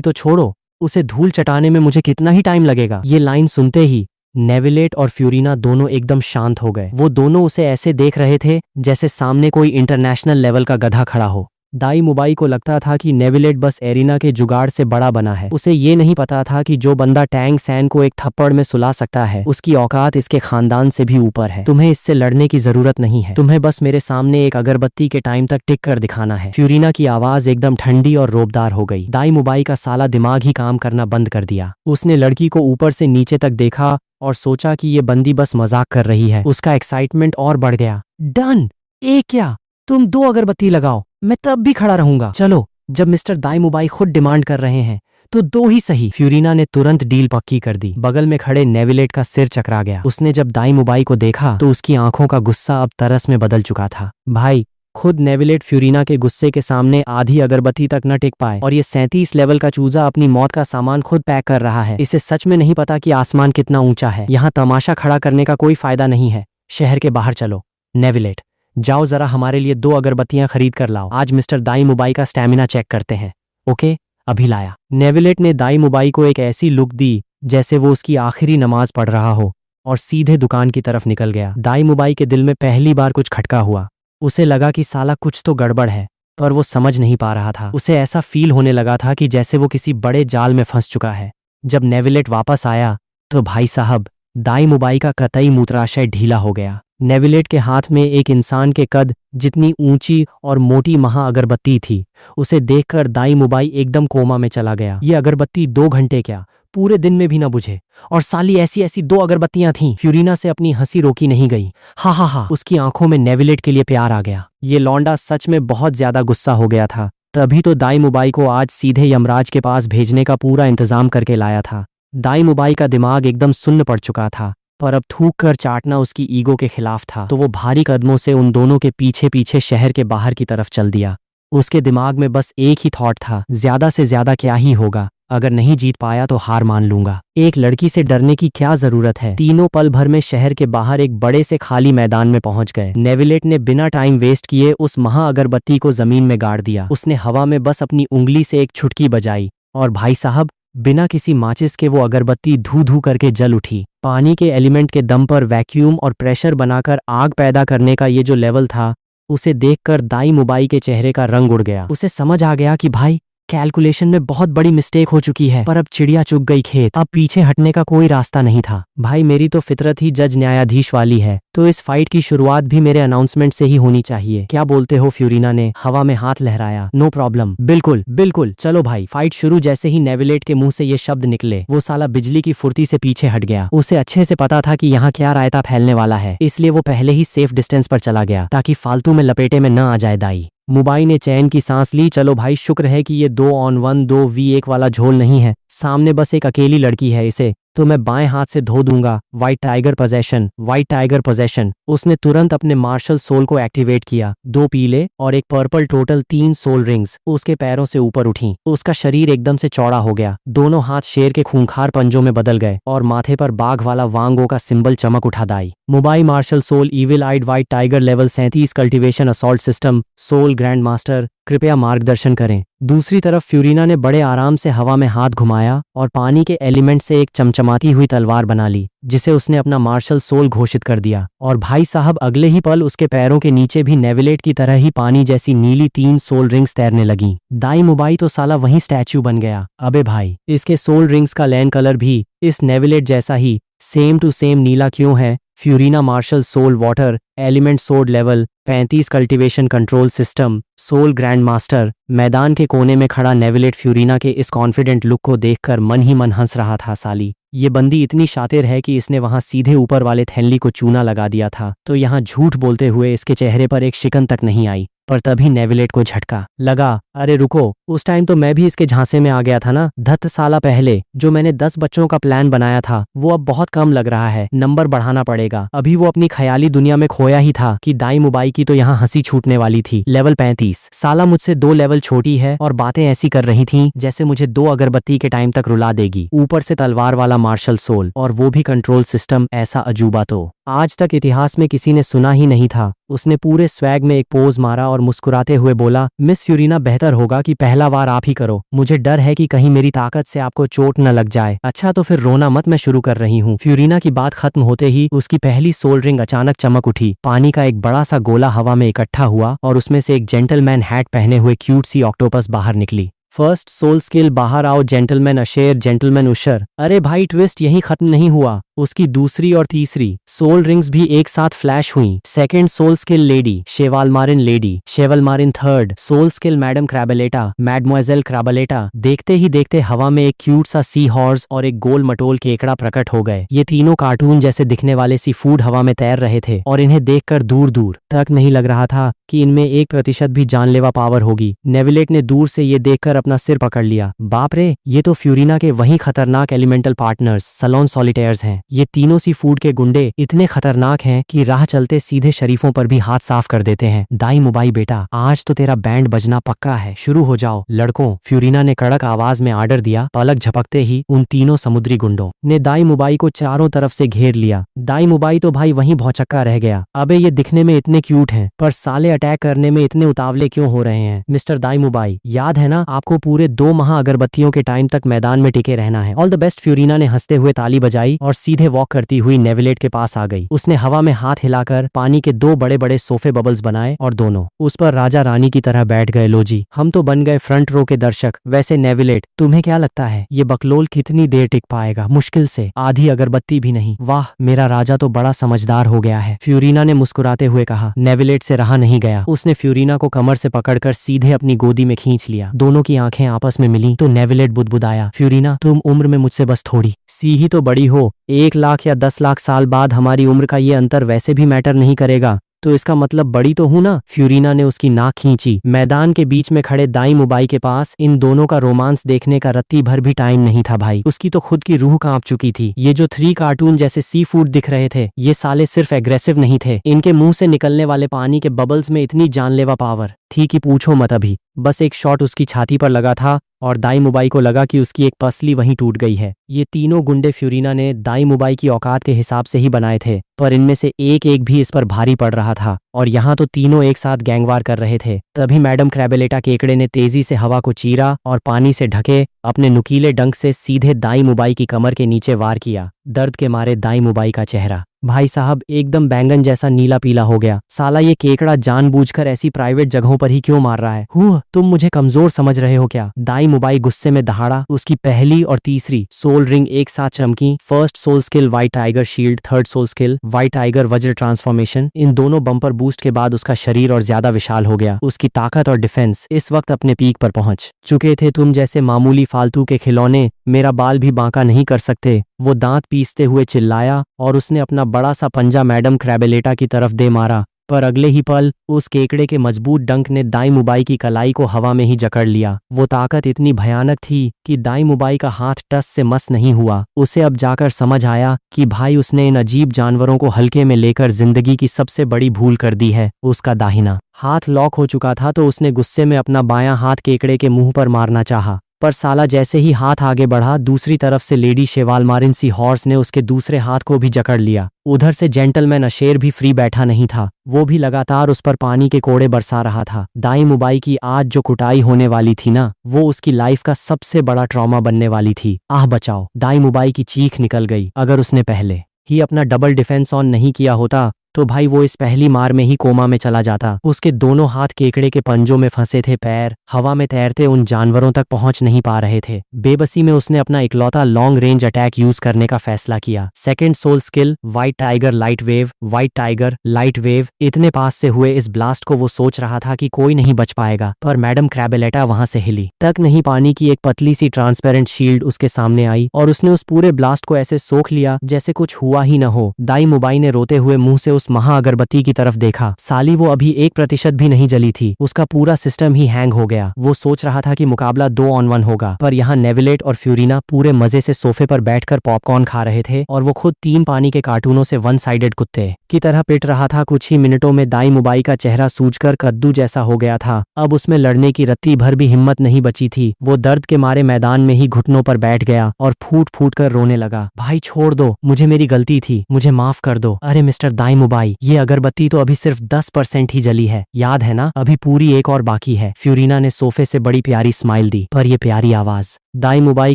तो छोड़ो, उसे धूल चटाने में मुझे कितना ही टाइम लगेगा। ये लाइन सुनते ही नेविलेट और फ्यूरिना दोनों एकदम शांत हो गए। वो दोनों उसे ऐसे देख रहे थे जैसे सामने कोई इंटरनेशनल लेवल का गधा खड़ा हो। दाई मुबाई को लगता था कि नेविलेट बस एरिना के जुगाड़ से बड़ा बना है। उसे ये नहीं पता था कि जो बंदा टैंग सैन को एक थप्पड़ में सुला सकता है, उसकी औकात इसके खानदान से भी ऊपर है। तुम्हें इससे लड़ने की जरूरत नहीं है, तुम्हें बस मेरे सामने एक अगरबत्ती के टाइम तक टिक कर दिखाना है। फ्यूरिना की आवाज एकदम ठंडी और रोबदार हो गई। दाई मुबाई का साला दिमाग ही काम करना बंद कर दिया। उसने लड़की को ऊपर से नीचे तक देखा और सोचा कि ये बंदी बस मजाक कर रही है। उसका एक्साइटमेंट और बढ़ गया। डन! एक क्या, तुम 2 अगरबत्ती लगाओ, मैं तब भी खड़ा रहूंगा। चलो, जब मिस्टर दाई मुबाई खुद डिमांड कर रहे हैं तो 2 ही सही। फ्यूरिना ने तुरंत डील पक्की कर दी। बगल में खड़े नेविलेट का सिर चकरा गया। उसने जब दाई मुबाई को देखा तो उसकी आंखों का गुस्सा अब तरस में बदल चुका था। भाई, खुद नेविलेट फ्यूरिना के गुस्से के सामने आधी अगरबत्ती तक न टिक पाए और ये 37 लेवल का चूजा अपनी मौत का सामान खुद पैक कर रहा है। इसे सच में नहीं पता कि आसमान कितना ऊंचा है। यहाँ तमाशा खड़ा करने का कोई फायदा नहीं है। शहर के बाहर चलो। नेविलेट, जाओ जरा हमारे लिए 2 अगरबत्तियां खरीद कर लाओ। आज मिस्टर दाई मुबाई का स्टैमिना चेक करते हैं। ओके, अभी लाया। नेविलेट ने दाई मुबाई को एक ऐसी लुक दी जैसे वो उसकी आखिरी नमाज पढ़ रहा हो और सीधे दुकान की तरफ निकल गया। दाई मुबाई के दिल में पहली बार कुछ खटका हुआ। उसे लगा कि साला कुछ तो गड़बड़ है, पर वो समझ नहीं पा रहा था। उसे ऐसा फील होने लगा था कि जैसे वो किसी बड़े जाल में फंस चुका है। जब नेविलेट वापस आया तो भाई साहब, दाई मुबाई का कतई मूत्राशय ढीला हो गया। नेविलेट के हाथ में एक इंसान के कद जितनी ऊंची और मोटी महा अगरबत्ती थी। उसे देखकर दाई मुबाई एकदम कोमा में चला गया। ये अगरबत्ती 2 घंटे क्या, पूरे दिन में भी ना बुझे। और साली ऐसी ऐसी 2 अगरबत्तियां थीं। फ्यूरिना से अपनी हंसी रोकी नहीं गई। हा हा हा, उसकी आंखों में नेविलेट के लिए प्यार आ गया। ये लौंडा सच में बहुत ज्यादा गुस्सा हो गया था। तभी तो दाई मुबाई को आज सीधे यमराज के पास भेजने का पूरा इंतजाम करके लाया था। दाई मुबाई का दिमाग एकदम सुन्न पड़ चुका था, पर अब थूक कर चाटना उसकी ईगो के खिलाफ था। तो वो भारी कदमों से उन दोनों के पीछे पीछे शहर के बाहर की तरफ चल दिया। उसके दिमाग में बस एक ही थॉट था, ज्यादा से ज्यादा क्या ही होगा, अगर नहीं जीत पाया तो हार मान लूंगा। एक लड़की से डरने की क्या जरूरत है। तीनों पल भर में शहर के बाहर एक बड़े से खाली मैदान में पहुंच गए। नेविलेट ने बिना टाइम वेस्ट किए उस महा अगरबत्ती को जमीन में गाड़ दिया। उसने हवा में बस अपनी उंगली से एक छुटकी बजाई और भाई साहब, बिना किसी माचिस के वो अगरबत्ती धू धू करके जल उठी। पानी के एलिमेंट के दम पर वैक्यूम और प्रेशर बनाकर आग पैदा करने का ये जो लेवल था, उसे देखकर दाई मुबाई के चेहरे का रंग उड़ गया। उसे समझ आ गया कि भाई, कैलकुलेशन में बहुत बड़ी मिस्टेक हो चुकी है। पर अब चिड़िया चुग गई खेत, अब पीछे हटने का कोई रास्ता नहीं था। भाई, मेरी तो फितरत ही जज न्यायाधीश वाली है, तो इस फाइट की शुरुआत भी मेरे अनाउंसमेंट से ही होनी चाहिए। क्या बोलते हो? फ्यूरिना ने हवा में हाथ लहराया। नो प्रॉब्लम, बिल्कुल बिल्कुल, चलो भाई, फाइट शुरू। जैसे ही नेविलेट के मुंह से ये शब्द निकले, वो साला बिजली की फुर्ती से पीछे हट गया। उसे अच्छे से पता था कि यहाँ क्या रायता फैलने वाला है, इसलिए वो पहले ही सेफ डिस्टेंस पर चला गया ताकि फालतू में लपेटे में न आ जाए दाई। मुबाई ने चैन की सांस ली। चलो भाई, शुक्र है कि ये 2 on 1 2v1 वाला झोल नहीं है। सामने बस एक अकेली लड़की है, इसे तो मैं बाएं हाथ से धो दूंगा। White tiger possession, white tiger possession. उसने तुरंत अपने मार्शल सोल को एक्टिवेट किया। 2 पीले और एक पर्पल, टोटल 3 सोल रिंग्स उसके पैरों से ऊपर उठी। उसका शरीर एकदम से चौड़ा हो गया। दोनों हाथ शेर के खूंखार पंजों में बदल गए और माथे पर बाघ वाला वांगो का सिंबल चमक उठा। Dai Mubai martial soul evil eyed white tiger level 37 cultivation assault system soul grand master, कृपया मार्गदर्शन करें। दूसरी तरफ फ्यूरिना ने बड़े आराम से हवा में हाथ घुमाया और पानी के एलिमेंट से एक चमचमाती हुई तलवार बना ली, जिसे उसने अपना मार्शल सोल घोषित कर दिया। और भाई साहब, अगले ही पल उसके पैरों के नीचे भी नेविलेट की तरह ही पानी जैसी नीली 3 सोल रिंग्स तैरने लगी। दाई मुबाई तो साला वहीं स्टैच्यू बन गया। अबे भाई, इसके सोल रिंग्स का लैंड कलर भी इस नेविलेट जैसा ही सेम टू सेम नीला क्यों है? Furina martial soul water element सोड level 35 cultivation control system soul grand master. मैदान के कोने में खड़ा नेविलेट फ्यूरिना के इस कॉन्फिडेंट लुक को देखकर मन ही मन हंस रहा था। साली ये बंदी इतनी शातिर है कि इसने वहां सीधे ऊपर वाले थैली को चूना लगा दिया था, तो यहाँ झूठ बोलते हुए इसके चेहरे पर एक शिकन तक नहीं आई। पर तभी नेविलेट को झटका लगा, अरे रुको, उस टाइम तो मैं भी इसके झांसे में आ गया था ना। 10 साल पहले जो मैंने 10 बच्चों का प्लान बनाया था वो अब बहुत कम लग रहा है, नंबर बढ़ाना पड़ेगा। अभी वो अपनी ख्याली दुनिया में खोया ही था कि दाई मुबाई की तो यहाँ हंसी छूटने वाली थी। लेवल 35। साला मुझसे 2 लेवल छोटी है और बातें ऐसी कर रही थी जैसे मुझे 2 अगरबत्ती के टाइम तक रुला देगी। ऊपर से तलवार वाला मार्शल सोल और वो भी कंट्रोल सिस्टम। ऐसा अजूबा तो आज तक इतिहास में किसी ने सुना ही नहीं था। उसने पूरे स्वैग में एक पोज मारा और मुस्कुराते हुए बोला, मिस फ्यूरिना बेहतर होगा कि पहला वार आप ही करो। मुझे डर है कि कहीं मेरी ताकत से आपको चोट न लग जाए। अच्छा तो फिर रोना मत, मैं शुरू कर रही हूँ। फ्यूरिना की बात खत्म होते ही उसकी पहली सोल रिंग अचानक चमक उठी। पानी का एक बड़ा सा गोला हवा में इकट्ठा हुआ और उसमें से एक जेंटलमैन हैट पहने हुए क्यूट सी ऑक्टोपस बाहर निकली। फर्स्ट सोल स्किल, बाहर आओ जेंटलमैन अशेर, जेंटलमैन उशर। अरे भाई ट्विस्ट यहीं खत्म नहीं हुआ, उसकी दूसरी और तीसरी सोल रिंग्स भी एक साथ फ्लैश हुई। सेकंड सोल स्किल लेडी, शेवालमारिन लेडी, शेवलमारिन। थर्ड सोल स्किल मैडम क्रैबलेटा, मैडमोइजेल क्रैबलेटा। देखते ही देखते हवा में एक क्यूट सा सी हॉर्स और एक गोल मटोल केकड़ा प्रकट हो गए। ये तीनों कार्टून जैसे दिखने वाले सी फूड हवा में तैर रहे थे और इन्हें देखकर दूर दूर तक नहीं लग रहा था कि इनमें 1% भी जानलेवा पावर होगी। नेविलेट ने दूर से ये देखकर अपना सिर पकड़ लिया। बाप रे, ये तो फ्यूरिना के वही खतरनाक एलिमेंटल पार्टनर्स सलोन सॉलिटेयर्स हैं। ये तीनों सी फूड के गुंडे इतने खतरनाक हैं कि राह चलते सीधे शरीफों पर भी हाथ साफ कर देते हैं। दाई मुबाई बेटा, आज तो तेरा बैंड बजना पक्का है, शुरू हो जाओ लड़कों। फ्यूरिना ने कड़क आवाज में आर्डर दिया। पलक झपकते ही उन तीनों समुद्री गुंडों ने दाई मुबाई को चारों तरफ से घेर लिया। दाई मुबाई तो भाई वहीं भौचक्का रह गया। अबे ये दिखने में इतने क्यूट हैं, पर साले अटैक करने में इतने उतावले क्यों हो रहे हैं? मिस्टर दाई मुबाई, याद है ना आपको पूरे 2 माह अगरबत्तियों के टाइम तक मैदान में टिके रहना है। All the best. फ्यूरिना ने हंसते हुए ताली बजाई और सीधे वॉक करती हुई नेविलेट के पास आ गई। उसने हवा में हाथ हिलाकर पानी के 2 बड़े बड़े सोफे बबल्स बनाए और दोनों उस पर राजा रानी की तरह बैठ गए। लो जी, हम तो बन गए फ्रंट रो के दर्शक। वैसे नेविलेट, तुम्हें क्या लगता है ये बकलोल कितनी देर टिक पाएगा? मुश्किल से आधी अगरबत्ती भी नहीं। वाह, मेरा राजा तो बड़ा समझदार हो गया है, फ्यूरिना ने मुस्कुराते हुए कहा। नेविलेट से रहा नहीं गया, उसने फ्यूरिना को कमर से पकड़कर सीधे अपनी गोदी में खींच लिया। दोनों की आंखें आपस में मिली तो नेविलेट बुदबुदाया, फ्यूरिना तुम उम्र में मुझसे बस थोड़ी सी ही तो बड़ी हो। 1 लाख या 10 लाख साल बाद हमारी उम्र का ये अंतर वैसे भी मैटर नहीं करेगा, तो इसका मतलब बड़ी तो हूं ना? फ्यूरिना ने उसकी नाक खींची। मैदान के बीच में खड़े दाई मुबाई के पास इन दोनों का रोमांस देखने का रत्ती भर भी टाइम नहीं था भाई। उसकी तो खुद की रूह कांप चुकी थी। ये जो 3 कार्टून जैसे सी फूड दिख रहे थे, ये साले सिर्फ एग्रेसिव नहीं थे, इनके मुंह से निकलने वाले पानी के बबल्स में इतनी जानलेवा पावर थी कि पूछो मत। अभी बस एक शॉट उसकी छाती पर लगा था और दाई मुबाई को लगा कि उसकी एक पसली वहीं टूट गई है। ये तीनों गुंडे फ्यूरिना ने दाई मुबाई की औकात के हिसाब से ही बनाए थे, पर इनमें से एक एक भी इस पर भारी पड़ रहा था और यहाँ तो तीनों एक साथ गैंगवार कर रहे थे। तभी मैडम क्रैबेलेटा केकड़े ने तेजी से हवा को चीरा और पानी से ढके अपने नुकीले डंक से सीधे दाई मुबाई की कमर के नीचे वार किया। दर्द के मारे दाई मुबाई का चेहरा भाई साहब एकदम बैंगन जैसा नीला पीला हो गया। साला ये केकड़ा जानबूझकर ऐसी प्राइवेट जगहों पर ही क्यों मार रहा है? तुम मुझे कमजोर समझ रहे हो क्या? दाई मुबाई गुस्से में दहाड़ा। उसकी पहली और तीसरी सोल रिंग एक साथ चमकी। First soul skill white tiger shield, third soul skill white tiger वज्र ट्रांसफॉर्मेशन। इन दोनों बम्पर बूस्ट के बाद उसका शरीर और ज्यादा विशाल हो गया। उसकी ताकत और डिफेंस इस वक्त अपने पीक पर पहुंच चुके थे। तुम जैसे मामूली फालतू के खिलौने मेरा बाल भी बांका नहीं कर सकते, वो दांत पीसते हुए चिल्लाया और उसने अपना बड़ा सा पंजा मैडम क्रैबेलेटा की तरफ दे मारा। पर अगले ही पल उस केकड़े के मजबूत डंक ने दाई मुबाई की कलाई को हवा में ही जकड़ लिया। वो ताकत इतनी भयानक थी कि दाई मुबाई का हाथ टस से मस नहीं हुआ। उसे अब जाकर समझ आया कि भाई उसने इन अजीब जानवरों को हल्के में लेकर जिंदगी की सबसे बड़ी भूल कर दी है। उसका दाहिना हाथ लॉक हो चुका था तो उसने गुस्से में अपना बायां हाथ केकड़े के मुंह पर मारना चाहा, पर साला जैसे ही हाथ आगे बढ़ा दूसरी तरफ से लेडी शेवालमारिन सी हॉर्स ने उसके दूसरे हाथ को भी जकड़ लिया। उधर से जेंटलमैन अशेर भी फ्री बैठा नहीं था, वो भी लगातार उस पर पानी के कोड़े बरसा रहा था। दाई मुबाई की आज जो कुटाई होने वाली थी ना, वो उसकी लाइफ का सबसे बड़ा ट्रॉमा बनने वाली थी। आह बचाओ, दाई मुबाई की चीख निकल गई। अगर उसने पहले ही अपना डबल डिफेंस ऑन नहीं किया होता तो भाई वो इस पहली मार में ही कोमा में चला जाता। उसके दोनों हाथ केकड़े के पंजों में फंसे थे, पैर हवा में तैरते उन जानवरों तक पहुंच नहीं पा रहे थे। बेबसी में उसने अपना इकलौता लॉन्ग रेंज अटैक यूज करने का फैसला किया। Second soul skill white tiger light wave, white tiger light wave. इतने पास से हुए इस ब्लास्ट को वो सोच रहा था कि कोई नहीं बच पाएगा, पर मैडम क्रैबेलेटा वहां से हिली तक नहीं। पानी की एक पतली सी ट्रांसपेरेंट शील्ड उसके सामने आई और उसने उस पूरे ब्लास्ट को ऐसे सोख लिया जैसे कुछ हुआ ही न हो। दाई मुबाई ने रोते हुए मुंह से उस महा अगरबत्ती की तरफ देखा। साली वो अभी 1% भी नहीं जली थी, उसका पूरा सिस्टम ही हैंग हो गया। वो सोच रहा था कि मुकाबला 2 on 1 होगा, पर यहाँ नेविलेट और फ्यूरिना पूरे मजे से सोफे पर बैठकर पॉपकॉर्न खा रहे थे और वो खुद 3 पानी के कार्टूनों से वन साइडेड कुत्ते की तरह पिट रहा था। कुछ ही मिनटों में दाई मुबाई का चेहरा सूजकर कद्दू जैसा हो गया था। अब उसमें लड़ने की रत्ती भर भी हिम्मत नहीं बची थी। वो दर्द के मारे मैदान में ही घुटनों पर बैठ गया और फूट फूट कर रोने लगा। भाई छोड़ दो, मुझे मेरी गलती थी, मुझे माफ कर दो। अरे मिस्टर दाई मुबाई, ये अगरबत्ती तो अभी सिर्फ 10% ही जली है, याद है ना? अभी पूरी एक और बाकी है। फ्यूरिना ने सोफे से बड़ी प्यारी स्माइल दी, पर ये प्यारी आवाज दाई मुबाई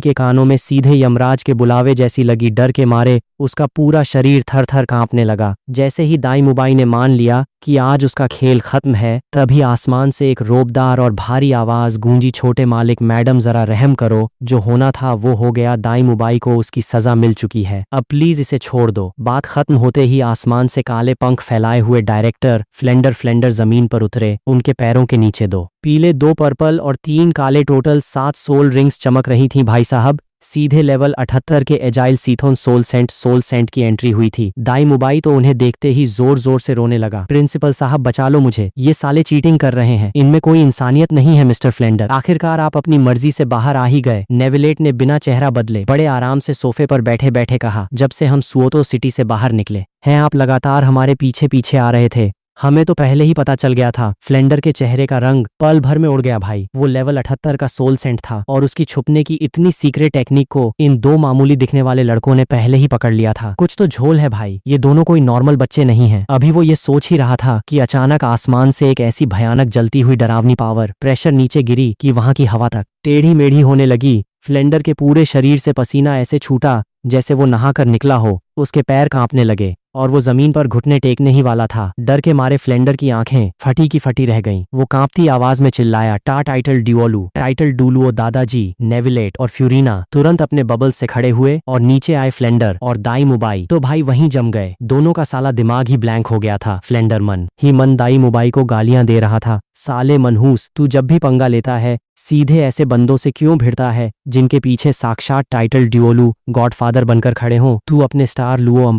के कानों में सीधे यमराज के बुलावे जैसी लगी। डर के मारे उसका पूरा शरीर थर थर कांपने लगा। जैसे ही दाई मुबाई ने मान लिया कि आज उसका खेल खत्म है, तभी आसमान से एक रोबदार और भारी आवाज गूंजी, छोटे मालिक मैडम जरा रहम करो, जो होना था वो हो गया। दाई मुबाई को उसकी सजा मिल चुकी है, अब प्लीज इसे छोड़ दो। बात खत्म होते ही आसमान से काले पंख फैलाए हुए डायरेक्टर फ्लेंडर जमीन पर उतरे। उनके पैरों के नीचे 2 पीले, 2 पर्पल और 3 काले, टोटल 7 सोल रिंग्स चमक रही थी। भाई साहब, सीधे लेवल 78 के एजाइल सीथोन सोल सेंट की एंट्री हुई थी। दाई मुबाई तो उन्हें देखते ही जोर जोर से रोने लगा। प्रिंसिपल साहब बचा लो मुझे, ये साले चीटिंग कर रहे हैं, इनमें कोई इंसानियत नहीं है। मिस्टर फ्लेंडर, आखिरकार आप अपनी मर्जी से बाहर आ ही गए। नेविलेट ने बिना चेहरा बदले बड़े आराम से सोफे पर बैठे बैठे कहा, जब से हम सुओतो सिटी से बाहर निकले हैं आप लगातार हमारे पीछे पीछे आ रहे थे। हमें तो पहले ही पता चल गया था। फ्लेंडर के चेहरे का रंग पल भर में उड़ गया। भाई वो लेवल 78 का सोल सेंट था और उसकी छुपने की इतनी सीक्रेट टेक्निक को इन 2 मामूली दिखने वाले लड़कों ने पहले ही पकड़ लिया था। कुछ तो झोल है भाई, ये दोनों कोई नॉर्मल बच्चे नहीं हैं। अभी वो ये सोच ही रहा था कि अचानक आसमान से एक ऐसी भयानक जलती हुई डरावनी पावर प्रेशर नीचे गिरी कि वहां की हवा तक टेढ़ी मेढ़ी होने लगी। फ्लेंडर के पूरे शरीर से पसीना ऐसे छूटा जैसे वो नहाकर निकला हो। उसके पैर कांपने लगे और वो जमीन पर घुटने टेकने ही वाला था। डर के मारे फ्लेंडर की आंखें फटी की फटी रह गईं। वो कांपती आवाज में चिल्लाया, टाइटल ड्यूओलू दादाजी। नेविलेट और फ्यूरिना तुरंत अपने बबल से खड़े हुए और नीचे आए। फ्लेंडर और दाई मुबाई तो भाई वहीं जम गए। दोनों का साला दिमाग ही ब्लैंक हो गया था। फ्लेंडर मन ही मन दाई मुबाई को गालियां दे रहा था, साले मनहूस, तू जब भी पंगा लेता है सीधे ऐसे बंदों से क्यों भिड़ता है जिनके पीछे साक्षात टाइटल ड्यूओलू गॉडफादर बनकर खड़े हों। तू अपने स्टार लुओ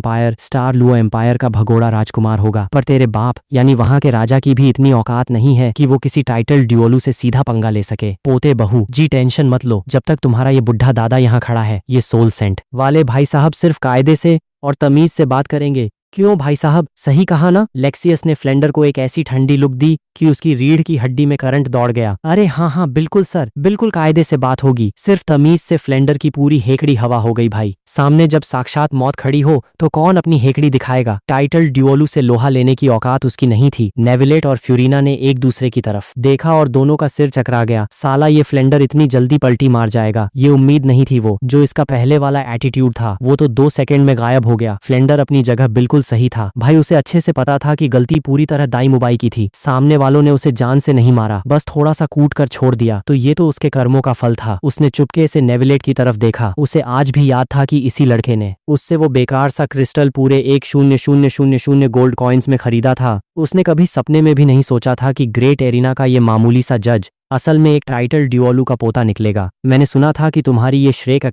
एम्पायर का भगोड़ा राजकुमार होगा, पर तेरे बाप यानी वहां के राजा की भी इतनी औकात नहीं है कि वो किसी टाइटल ड्यूओलू से सीधा पंगा ले सके। पोते बहू जी टेंशन मत लो, जब तक तुम्हारा ये बुढ़ा दादा यहाँ खड़ा है। ये सोल सेंट वाले भाई साहब सिर्फ कायदे से और तमीज से बात करेंगे। क्यों भाई साहब, सही कहा ना? लेक्सियस ने फ्लेंडर को एक ऐसी ठंडी लुक दी कि उसकी रीढ़ की हड्डी में करंट दौड़ गया। अरे हाँ हाँ बिल्कुल सर, बिल्कुल कायदे से बात होगी, सिर्फ तमीज से। फ्लेंडर की पूरी हेकड़ी हवा हो गई। भाई सामने जब साक्षात मौत खड़ी हो तो कौन अपनी हेकड़ी दिखाएगा? टाइटल ड्यूओलू से लोहा लेने की औकात उसकी नहीं थी। नेविलेट और फ्यूरिना ने एक दूसरे की तरफ देखा और दोनों का सिर चकरा गया। साला ये फ्लेंडर इतनी जल्दी पलटी मार जाएगा, ये उम्मीद नहीं थी। वो जो इसका पहले वाला एटीट्यूड था वो तो 2 सेकंड में गायब हो गया। फ्लेंडर अपनी जगह बिल्कुल सही था। भाई उसे अच्छे से पता था कि गलती पूरी तरह दाई मुबाई की थी। सामने वालों ने उसे जान से नहीं मारा, बस थोड़ा सा कूट कर छोड़ दिया, तो ये तो उसके कर्मों का फल था। उसने चुपके से नेविलेट की तरफ देखा। उसे आज भी याद था कि इसी लड़के ने उससे वो बेकार सा क्रिस्टल पूरे 1,000,000 गोल्ड कॉइन्स में खरीदा था। उसने कभी सपने में भी नहीं सोचा था कि ग्रेट एरिना का ये मामूली सा जज असल में एक टाइटल ड्यूओलू का पोता निकलेगा। मैंने सुना था कि तुम्हारी ये श्रेक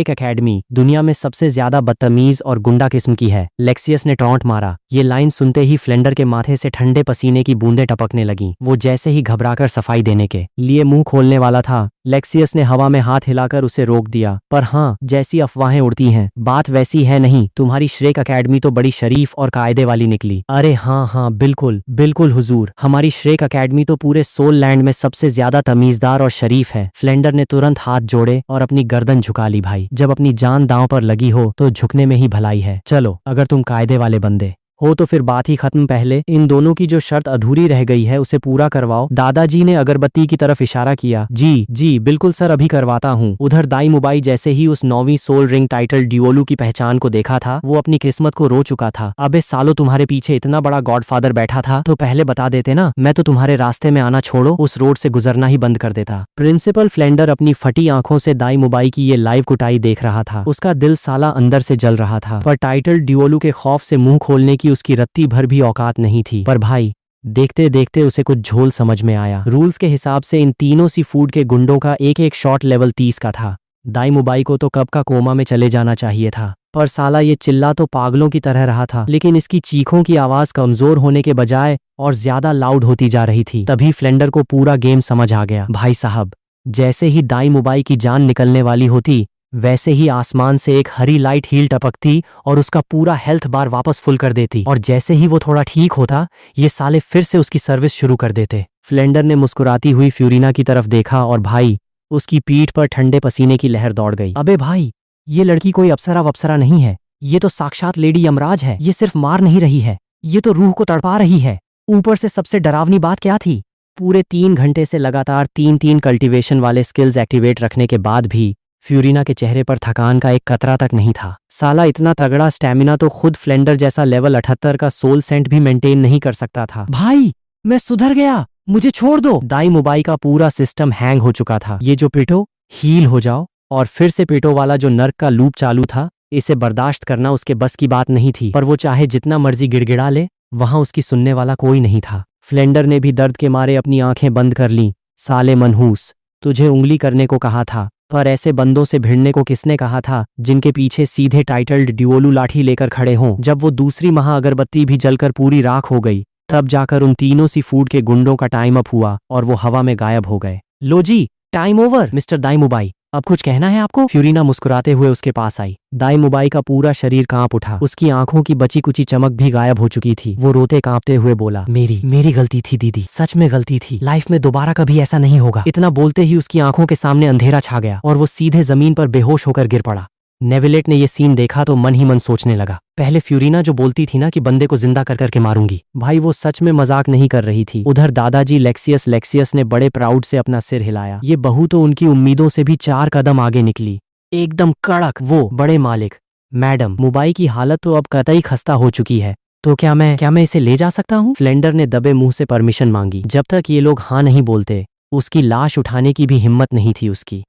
एकेडमी दुनिया में सबसे ज्यादा बदतमीज और गुंडा किस्म की है। लेक्सियस ने टॉन्ट मारा। ये लाइन सुनते ही फ्लेंडर के माथे से ठंडे पसीने की बूंदें टपकने लगीं। वो जैसे ही घबराकर सफाई देने के लिए मुंह खोलने वाला था, लेक्सियस ने हवा में हाथ हिलाकर उसे रोक दिया। पर हाँ, जैसी अफवाहें उड़ती हैं बात वैसी है नहीं। तुम्हारी श्रेक एकेडमी तो बड़ी शरीफ और कायदे वाली निकली। अरे हाँ बिल्कुल हुजूर, हमारी श्रेक एकेडमी तो पूरे सोल लैंड में सबसे ज्यादा तमीजदार और शरीफ है। फ्लेंडर ने तुरंत हाथ जोड़े और अपनी गर्दन झुका ली। भाई जब अपनी जान दांव पर लगी हो तो झुकने में ही भलाई है। चलो, अगर तुम कायदे वाले बंदे हो तो फिर बात ही खत्म। पहले इन दोनों की जो शर्त अधूरी रह गई है उसे पूरा करवाओ। दादाजी ने अगरबत्ती की तरफ इशारा किया। जी जी बिल्कुल सर, अभी करवाता हूँ। उधर दाई मुबाई जैसे ही उस 9वीं सोल रिंग टाइटल ड्यूओलू की पहचान को देखा था, वो अपनी किस्मत को रो चुका था। अबे सालो, तुम्हारे पीछे इतना बड़ा गॉडफादर बैठा था तो पहले बता देते ना, मैं तो तुम्हारे रास्ते में आना छोड़ो उस रोड से गुजरना ही बंद कर देता। प्रिंसिपल फ्लेंडर अपनी फटी आंखों से दाई मुबाई की ये लाइव कुटाई देख रहा था। उसका दिल साला अंदर से जल रहा था, पर टाइटल ड्यूओलू के खौफ से मुंह खोलने की उसकी रत्ती भर भी औकात नहीं थी। पर भाई, देखते देखते उसे कुछ झोल समझ में आया। रूल्स के हिसाब से इन तीनों सी फूड के गुंडों का एक एक शॉट लेवल 30 का था। दाई मुबाई को तो कब का कोमा में चले जाना चाहिए था, पर साला ये चिल्ला तो पागलों की तरह रहा था। लेकिन इसकी चीखों की आवाज कमजोर होने के बजाय और ज्यादा लाउड होती जा रही थी। तभी फ्लेंडर को पूरा गेम समझ आ गया। भाई साहब, जैसे ही दाई मुबाई की जान निकलने वाली होती, वैसे ही आसमान से एक हरी लाइट हील टपकती और उसका पूरा हेल्थ बार वापस फुल कर देती। और जैसे ही वो थोड़ा ठीक होता, ये साले फिर से उसकी सर्विस शुरू कर देते। फ्लेंडर ने मुस्कुराती हुई फ्यूरिना की तरफ देखा और भाई, उसकी पीठ पर ठंडे पसीने की लहर दौड़ गई। अबे भाई, ये लड़की कोई अप्सरा वप्सरा नहीं है, ये तो साक्षात लेडी यमराज है। ये सिर्फ मार नहीं रही है, ये तो रूह को तड़पा रही है। ऊपर से सबसे डरावनी बात क्या थी, पूरे 3 घंटे से लगातार 3-3 कल्टीवेशन वाले स्किल्स एक्टिवेट रखने के बाद भी फ्यूरिना के चेहरे पर थकान का एक कतरा तक नहीं था। साला इतना तगड़ा स्टैमिना तो खुद फ्लेंडर जैसा लेवल 78 का सोल सेंट भी मेंटेन नहीं कर सकता था। भाई, मैं सुधर गया, मुझे छोड़ दो। दाई मुबाई का पूरा सिस्टम हैंग हो चुका था। ये जो पिटो, हील हो जाओ और फिर से पिटो वाला जो नर्क का लूप चालू था, इसे बर्दाश्त करना उसके बस की बात नहीं थी। पर वो चाहे जितना मर्जी गिड़गिड़ा ले, वहां उसकी सुनने वाला कोई नहीं था। फ्लेंडर ने भी दर्द के मारे अपनी आंखें बंद कर लीं। साले मनहूस, तुझे उंगली करने को कहा था, पर ऐसे बंदों से भिड़ने को किसने कहा था जिनके पीछे सीधे टाइटल्ड ड्यूओलू लाठी लेकर खड़े हों। जब वो दूसरी महा अगरबत्ती भी जलकर पूरी राख हो गई, तब जाकर उन तीनों सी फूड के गुंडों का टाइम अप हुआ और वो हवा में गायब हो गए। लो जी, टाइम ओवर मिस्टर दाई मुबाई, अब कुछ कहना है आपको? फ्यूरिना मुस्कुराते हुए उसके पास आई। दाई मुबाई का पूरा शरीर कांप उठा। उसकी आंखों की बची कुची चमक भी गायब हो चुकी थी। वो रोते कांपते हुए बोला, मेरी गलती थी दीदी, सच में गलती थी। लाइफ में दोबारा कभी ऐसा नहीं होगा। इतना बोलते ही उसकी आंखों के सामने अंधेरा छा गया और वो सीधे जमीन पर बेहोश होकर गिर पड़ा। नेविलेट ने ये सीन देखा तो मन ही मन सोचने लगा, पहले फ्यूरिना जो बोलती थी ना कि बंदे को जिंदा कर करके मारूंगी, भाई वो सच में मजाक नहीं कर रही थी। उधर दादाजी लेक्सियस ने बड़े प्राउड से अपना सिर हिलाया। ये बहू तो उनकी उम्मीदों से भी 4 कदम आगे निकली, एकदम कड़क। वो बड़े मालिक, मैडम मुबाई की हालत तो अब कतई खस्ता हो चुकी है, तो क्या मैं इसे ले जा सकता हूँ? फ्लेंडर ने दबे मुंह से परमिशन मांगी। जब तक ये लोग हाँ नहीं बोलते, उसकी लाश उठाने की भी हिम्मत नहीं थी उसकी।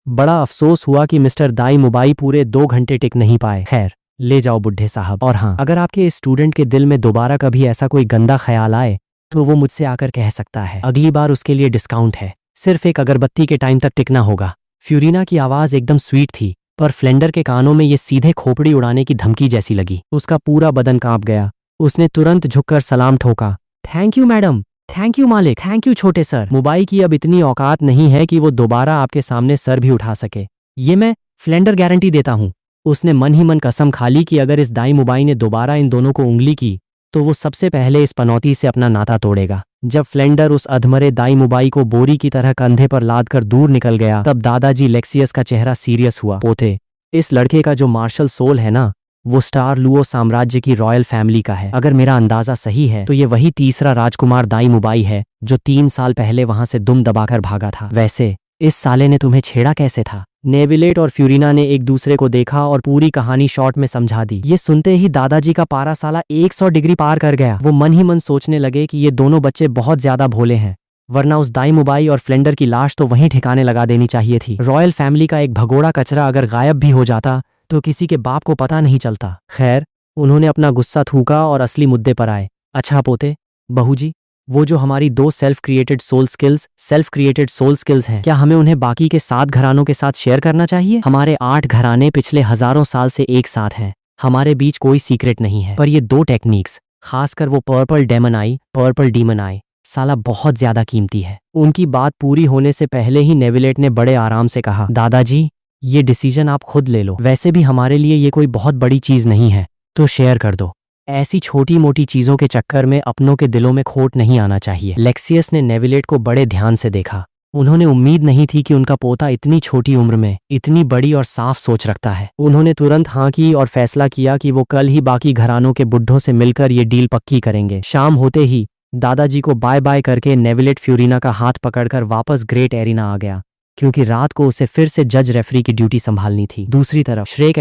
बड़ा अफसोस हुआ कि मिस्टर दाई मुबाई पूरे 2 घंटे टिक नहीं पाए। खैर, ले जाओ बुढ़े साहब। और हाँ, अगर आपके इस स्टूडेंट के दिल में दोबारा कभी ऐसा कोई गंदा ख्याल आए तो वो मुझसे आकर कह सकता है। अगली बार उसके लिए डिस्काउंट है, सिर्फ एक अगरबत्ती के टाइम तक टिकना होगा। फ्यूरिना की आवाज एकदम स्वीट थी, पर फ्लेंडर के कानों में ये सीधे खोपड़ी उड़ाने की धमकी जैसी लगी। उसका पूरा बदन कांप गया। उसने तुरंत झुककर सलाम ठोका। Thank you madam, thank you मालिक, थैंक यू छोटे सर। मुबाई की अब इतनी औकात नहीं है कि वो दोबारा आपके सामने सर भी उठा सके, ये मैं फ्लेंडर गारंटी देता हूँ। उसने मन ही मन कसम खा ली कि अगर इस दाई मुबाई ने दोबारा इन दोनों को उंगली की तो वो सबसे पहले इस पनौती से अपना नाता तोड़ेगा। जब फ्लेंडर उस अधमरे दाई मुबाई को बोरी की तरह कंधे पर लाद कर दूर निकल गया, तब दादाजी लेक्सियस का चेहरा सीरियस हुआ। पोते, इस लड़के का जो मार्शल सोल है ना, वो स्टार लुओ साम्राज्य की रॉयल फैमिली का है। अगर मेरा अंदाजा सही है तो ये वही तीसरा राजकुमार दाई मुबाई है जो 3 साल पहले वहां से दुम दबाकर भागा था। वैसे इस साले ने तुम्हें छेड़ा कैसे था? नेविलेट और फ्यूरिना ने एक दूसरे को देखा और पूरी कहानी शॉर्ट में समझा दी। ये सुनते ही दादाजी का पारा साला 100 डिग्री पार कर गया। वो मन ही मन सोचने लगे कि ये दोनों बच्चे बहुत ज्यादा भोले हैं, वरना उस दाई मुबाई और फ्लेंडर की लाश तो वहीं ठिकाने लगा देनी चाहिए थी। रॉयल फैमिली का एक भगोड़ा कचरा अगर गायब भी हो जाता तो किसी के बाप को पता नहीं चलता। खैर, उन्होंने अपना गुस्सा थूका और असली मुद्दे पर आए। अच्छा पोते, बहू जी, वो जो हमारी 2 सेल्फ क्रिएटेड सोल स्किल्स हैं, क्या हमें उन्हें बाकी के 7 घरानों के साथ शेयर करना चाहिए? हमारे 8 घराने पिछले हजारों साल से एक साथ हैं, हमारे बीच कोई सीक्रेट नहीं है। पर ये 2 टेक्निक्स, खासकर वो पर्पल डीमन आई, साला बहुत ज्यादा कीमती है। उनकी बात पूरी होने से पहले ही नेविलेट ने बड़े आराम से कहा, दादाजी ये डिसीजन आप खुद ले लो, वैसे भी हमारे लिए ये कोई बहुत बड़ी चीज नहीं है, तो शेयर कर दो। ऐसी छोटी मोटी चीजों के चक्कर में अपनों के दिलों में खोट नहीं आना चाहिए। लेक्सियस ने नेविलेट को बड़े ध्यान से देखा। उन्होंने उम्मीद नहीं थी कि उनका पोता इतनी छोटी उम्र में इतनी बड़ी और साफ सोच रखता है। उन्होंने तुरंत हाँ की और फैसला किया कि वो कल ही बाकी घरानों के बुड्ढों से मिलकर ये डील पक्की करेंगे। शाम होते ही दादाजी को बाय बाय करके नेविलेट फ्यूरिना का हाथ पकड़कर वापस ग्रेट एरिना आ गया, क्योंकि रात को उसे फिर से जज रेफरी की ड्यूटी संभालनी थी। दूसरी तरफ श्रेक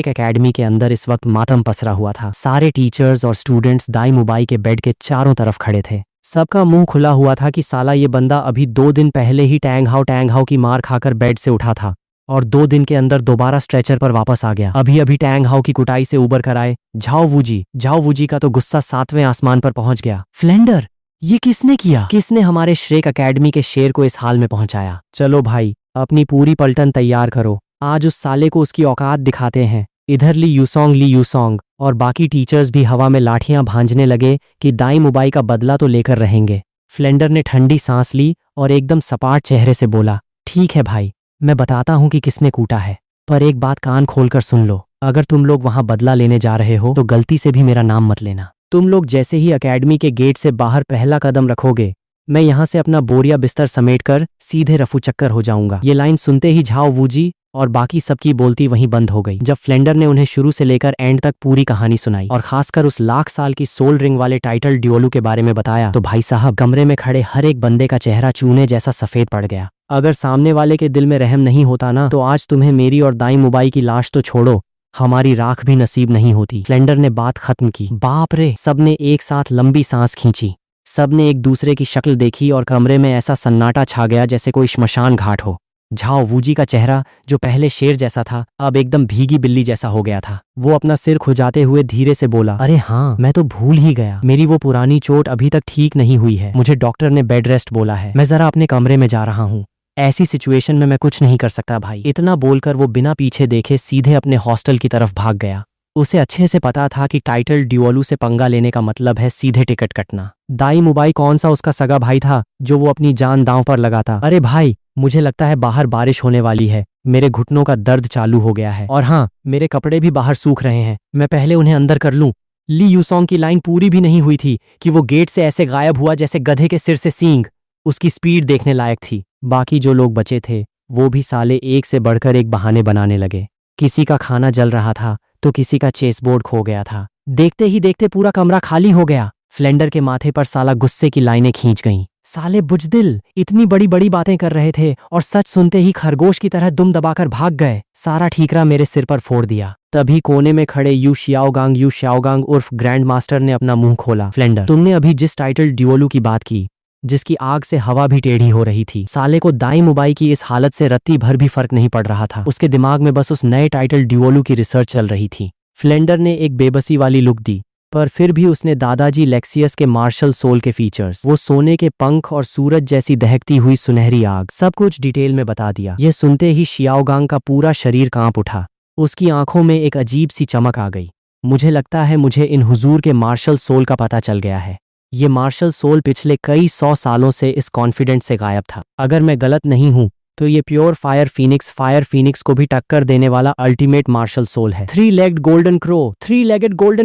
एकेडमी के अंदर इस वक्त मातम पसरा हुआ था। सारे टीचर्स और स्टूडेंट्स दाई मुबाई के बेड के चारों तरफ खड़े थे। सबका मुंह खुला हुआ था कि साला ये बंदा अभी 2 दिन पहले ही टैंग हाउ की मार खाकर बेड से उठा था और 2 दिन के अंदर दोबारा स्ट्रेचर पर वापस आ गया। अभी अभी टैंग हाउ की कुटाई से उबर कर आए। झाओ वूजी का तो गुस्सा 7वें आसमान पर पहुंच गया। फ्लेंडर, ये किसने किया? किसने हमारे श्रेक एकेडमी के शेर को इस हाल में पहुंचाया? चलो भाई, अपनी पूरी पलटन तैयार करो, आज उस साले को उसकी औकात दिखाते हैं। इधर ली यूसोंग और बाकी टीचर्स भी हवा में लाठियां भांजने लगे कि दाई मुबाई का बदला तो लेकर रहेंगे। फ्लेंडर ने ठंडी सांस ली और एकदम सपाट चेहरे से बोला, ठीक है भाई, मैं बताता हूं कि किसने कूटा है, पर एक बात कान खोलकर सुन लो। अगर तुम लोग वहां बदला लेने जा रहे हो तो गलती से भी मेरा नाम मत लेना। तुम लोग जैसे ही एकेडमी के गेट से बाहर पहला कदम रखोगे, मैं यहां से अपना बोरिया बिस्तर समेटकर सीधे रफू चक्कर हो जाऊंगा। ये लाइन सुनते ही झाओ वूजी और बाकी सबकी बोलती वहीं बंद हो गई। जब फ्लेंडर ने उन्हें शुरू से लेकर एंड तक पूरी कहानी सुनाई और खासकर उस लाख साल की सोल रिंग वाले टाइटल ड्यूओलू के बारे में बताया, तो भाई साहब, कमरे में खड़े हर एक बंदे का चेहरा चूने जैसा सफेद पड़ गया। अगर सामने वाले के दिल में रहम नहीं होता ना, तो आज तुम्हें मेरी और दाई मुबाई की लाश तो छोड़ो, हमारी राख भी नसीब नहीं होती। फ्लेंडर ने बात खत्म की। बाप रे! सबने एक साथ लंबी सांस खींची। सबने एक दूसरे की शक्ल देखी और कमरे में ऐसा सन्नाटा छा गया जैसे कोई श्मशान घाट हो। झाओ वूजी का चेहरा, जो पहले शेर जैसा था, अब एकदम भीगी बिल्ली जैसा हो गया था। वो अपना सिर खुजाते हुए धीरे से बोला, अरे हाँ, मैं तो भूल ही गया, मेरी वो पुरानी चोट अभी तक ठीक नहीं हुई है। मुझे डॉक्टर ने बेड रेस्ट बोला है। मैं जरा अपने कमरे में जा रहा हूँ। ऐसी सिचुएशन में मैं कुछ नहीं कर सकता भाई। इतना बोलकर वो बिना पीछे देखे सीधे अपने हॉस्टल की तरफ भाग गया। उसे अच्छे से पता था कि टाइटल ड्यूओलू से पंगा लेने का मतलब है सीधे टिकट कटना। दाई मुबाई कौन सा उसका सगा भाई था जो वो अपनी जान दांव पर लगाता। अरे भाई, मुझे लगता है बाहर बारिश होने वाली है, मेरे घुटनों का दर्द चालू हो गया है, और हाँ, मेरे कपड़े भी बाहर सूख रहे हैं, मैं पहले उन्हें अंदर कर लूं। ली यूसोंग की लाइन पूरी भी नहीं हुई थी कि वो गेट से ऐसे गायब हुआ जैसे गधे के सिर से सींग। उसकी स्पीड देखने लायक थी। बाकी जो लोग बचे थे वो भी साले एक से बढ़कर एक बहाने बनाने लगे। किसी का खाना जल रहा था तो किसी का चेसबोर्ड खो गया था। देखते ही देखते पूरा कमरा खाली हो गया। फ्लेंडर के माथे पर साला गुस्से की लाइनें खींच गईं। साले बुजदिल इतनी बड़ी बड़ी बातें कर रहे थे और सच सुनते ही खरगोश की तरह दुम दबाकर भाग गए। सारा ठीकरा मेरे सिर पर फोड़ दिया। तभी कोने में खड़े यू शियाओगांग उर्फ ग्रैंड मास्टर ने अपना मुंह खोला। फ्लेंडर, तुमने अभी जिस टाइटल ड्यूओलू की बात की, जिसकी आग से हवा भी टेढ़ी हो रही थी, साले को दाई मुबाई की इस हालत से रत्ती भर भी फर्क नहीं पड़ रहा था। उसके दिमाग में बस उस नए टाइटल ड्यूओलू की रिसर्च चल रही थी। फ्लेंडर ने एक बेबसी वाली लुक दी, पर फिर भी उसने दादाजी लेक्सियस के मार्शल सोल के फीचर्स, वो सोने के पंख और सूरज जैसी दहकती हुई सुनहरी आग, सब कुछ डिटेल में बता दिया। ये सुनते ही शियाओगांग का पूरा शरीर कांप उठा। उसकी आंखों में एक अजीब सी चमक आ गई। मुझे लगता है मुझे इन हुजूर के मार्शल सोल का पता चल गया है। ये मार्शल सोल पिछले कई 100 सालों से इस कॉन्फिडेंट से गायब था। अगर मैं गलत नहीं हूं तो ये प्योर फायर फीनिक्स को भी टक्कर देने वाला अल्टीमेट मार्शल सोल है। 3-legged golden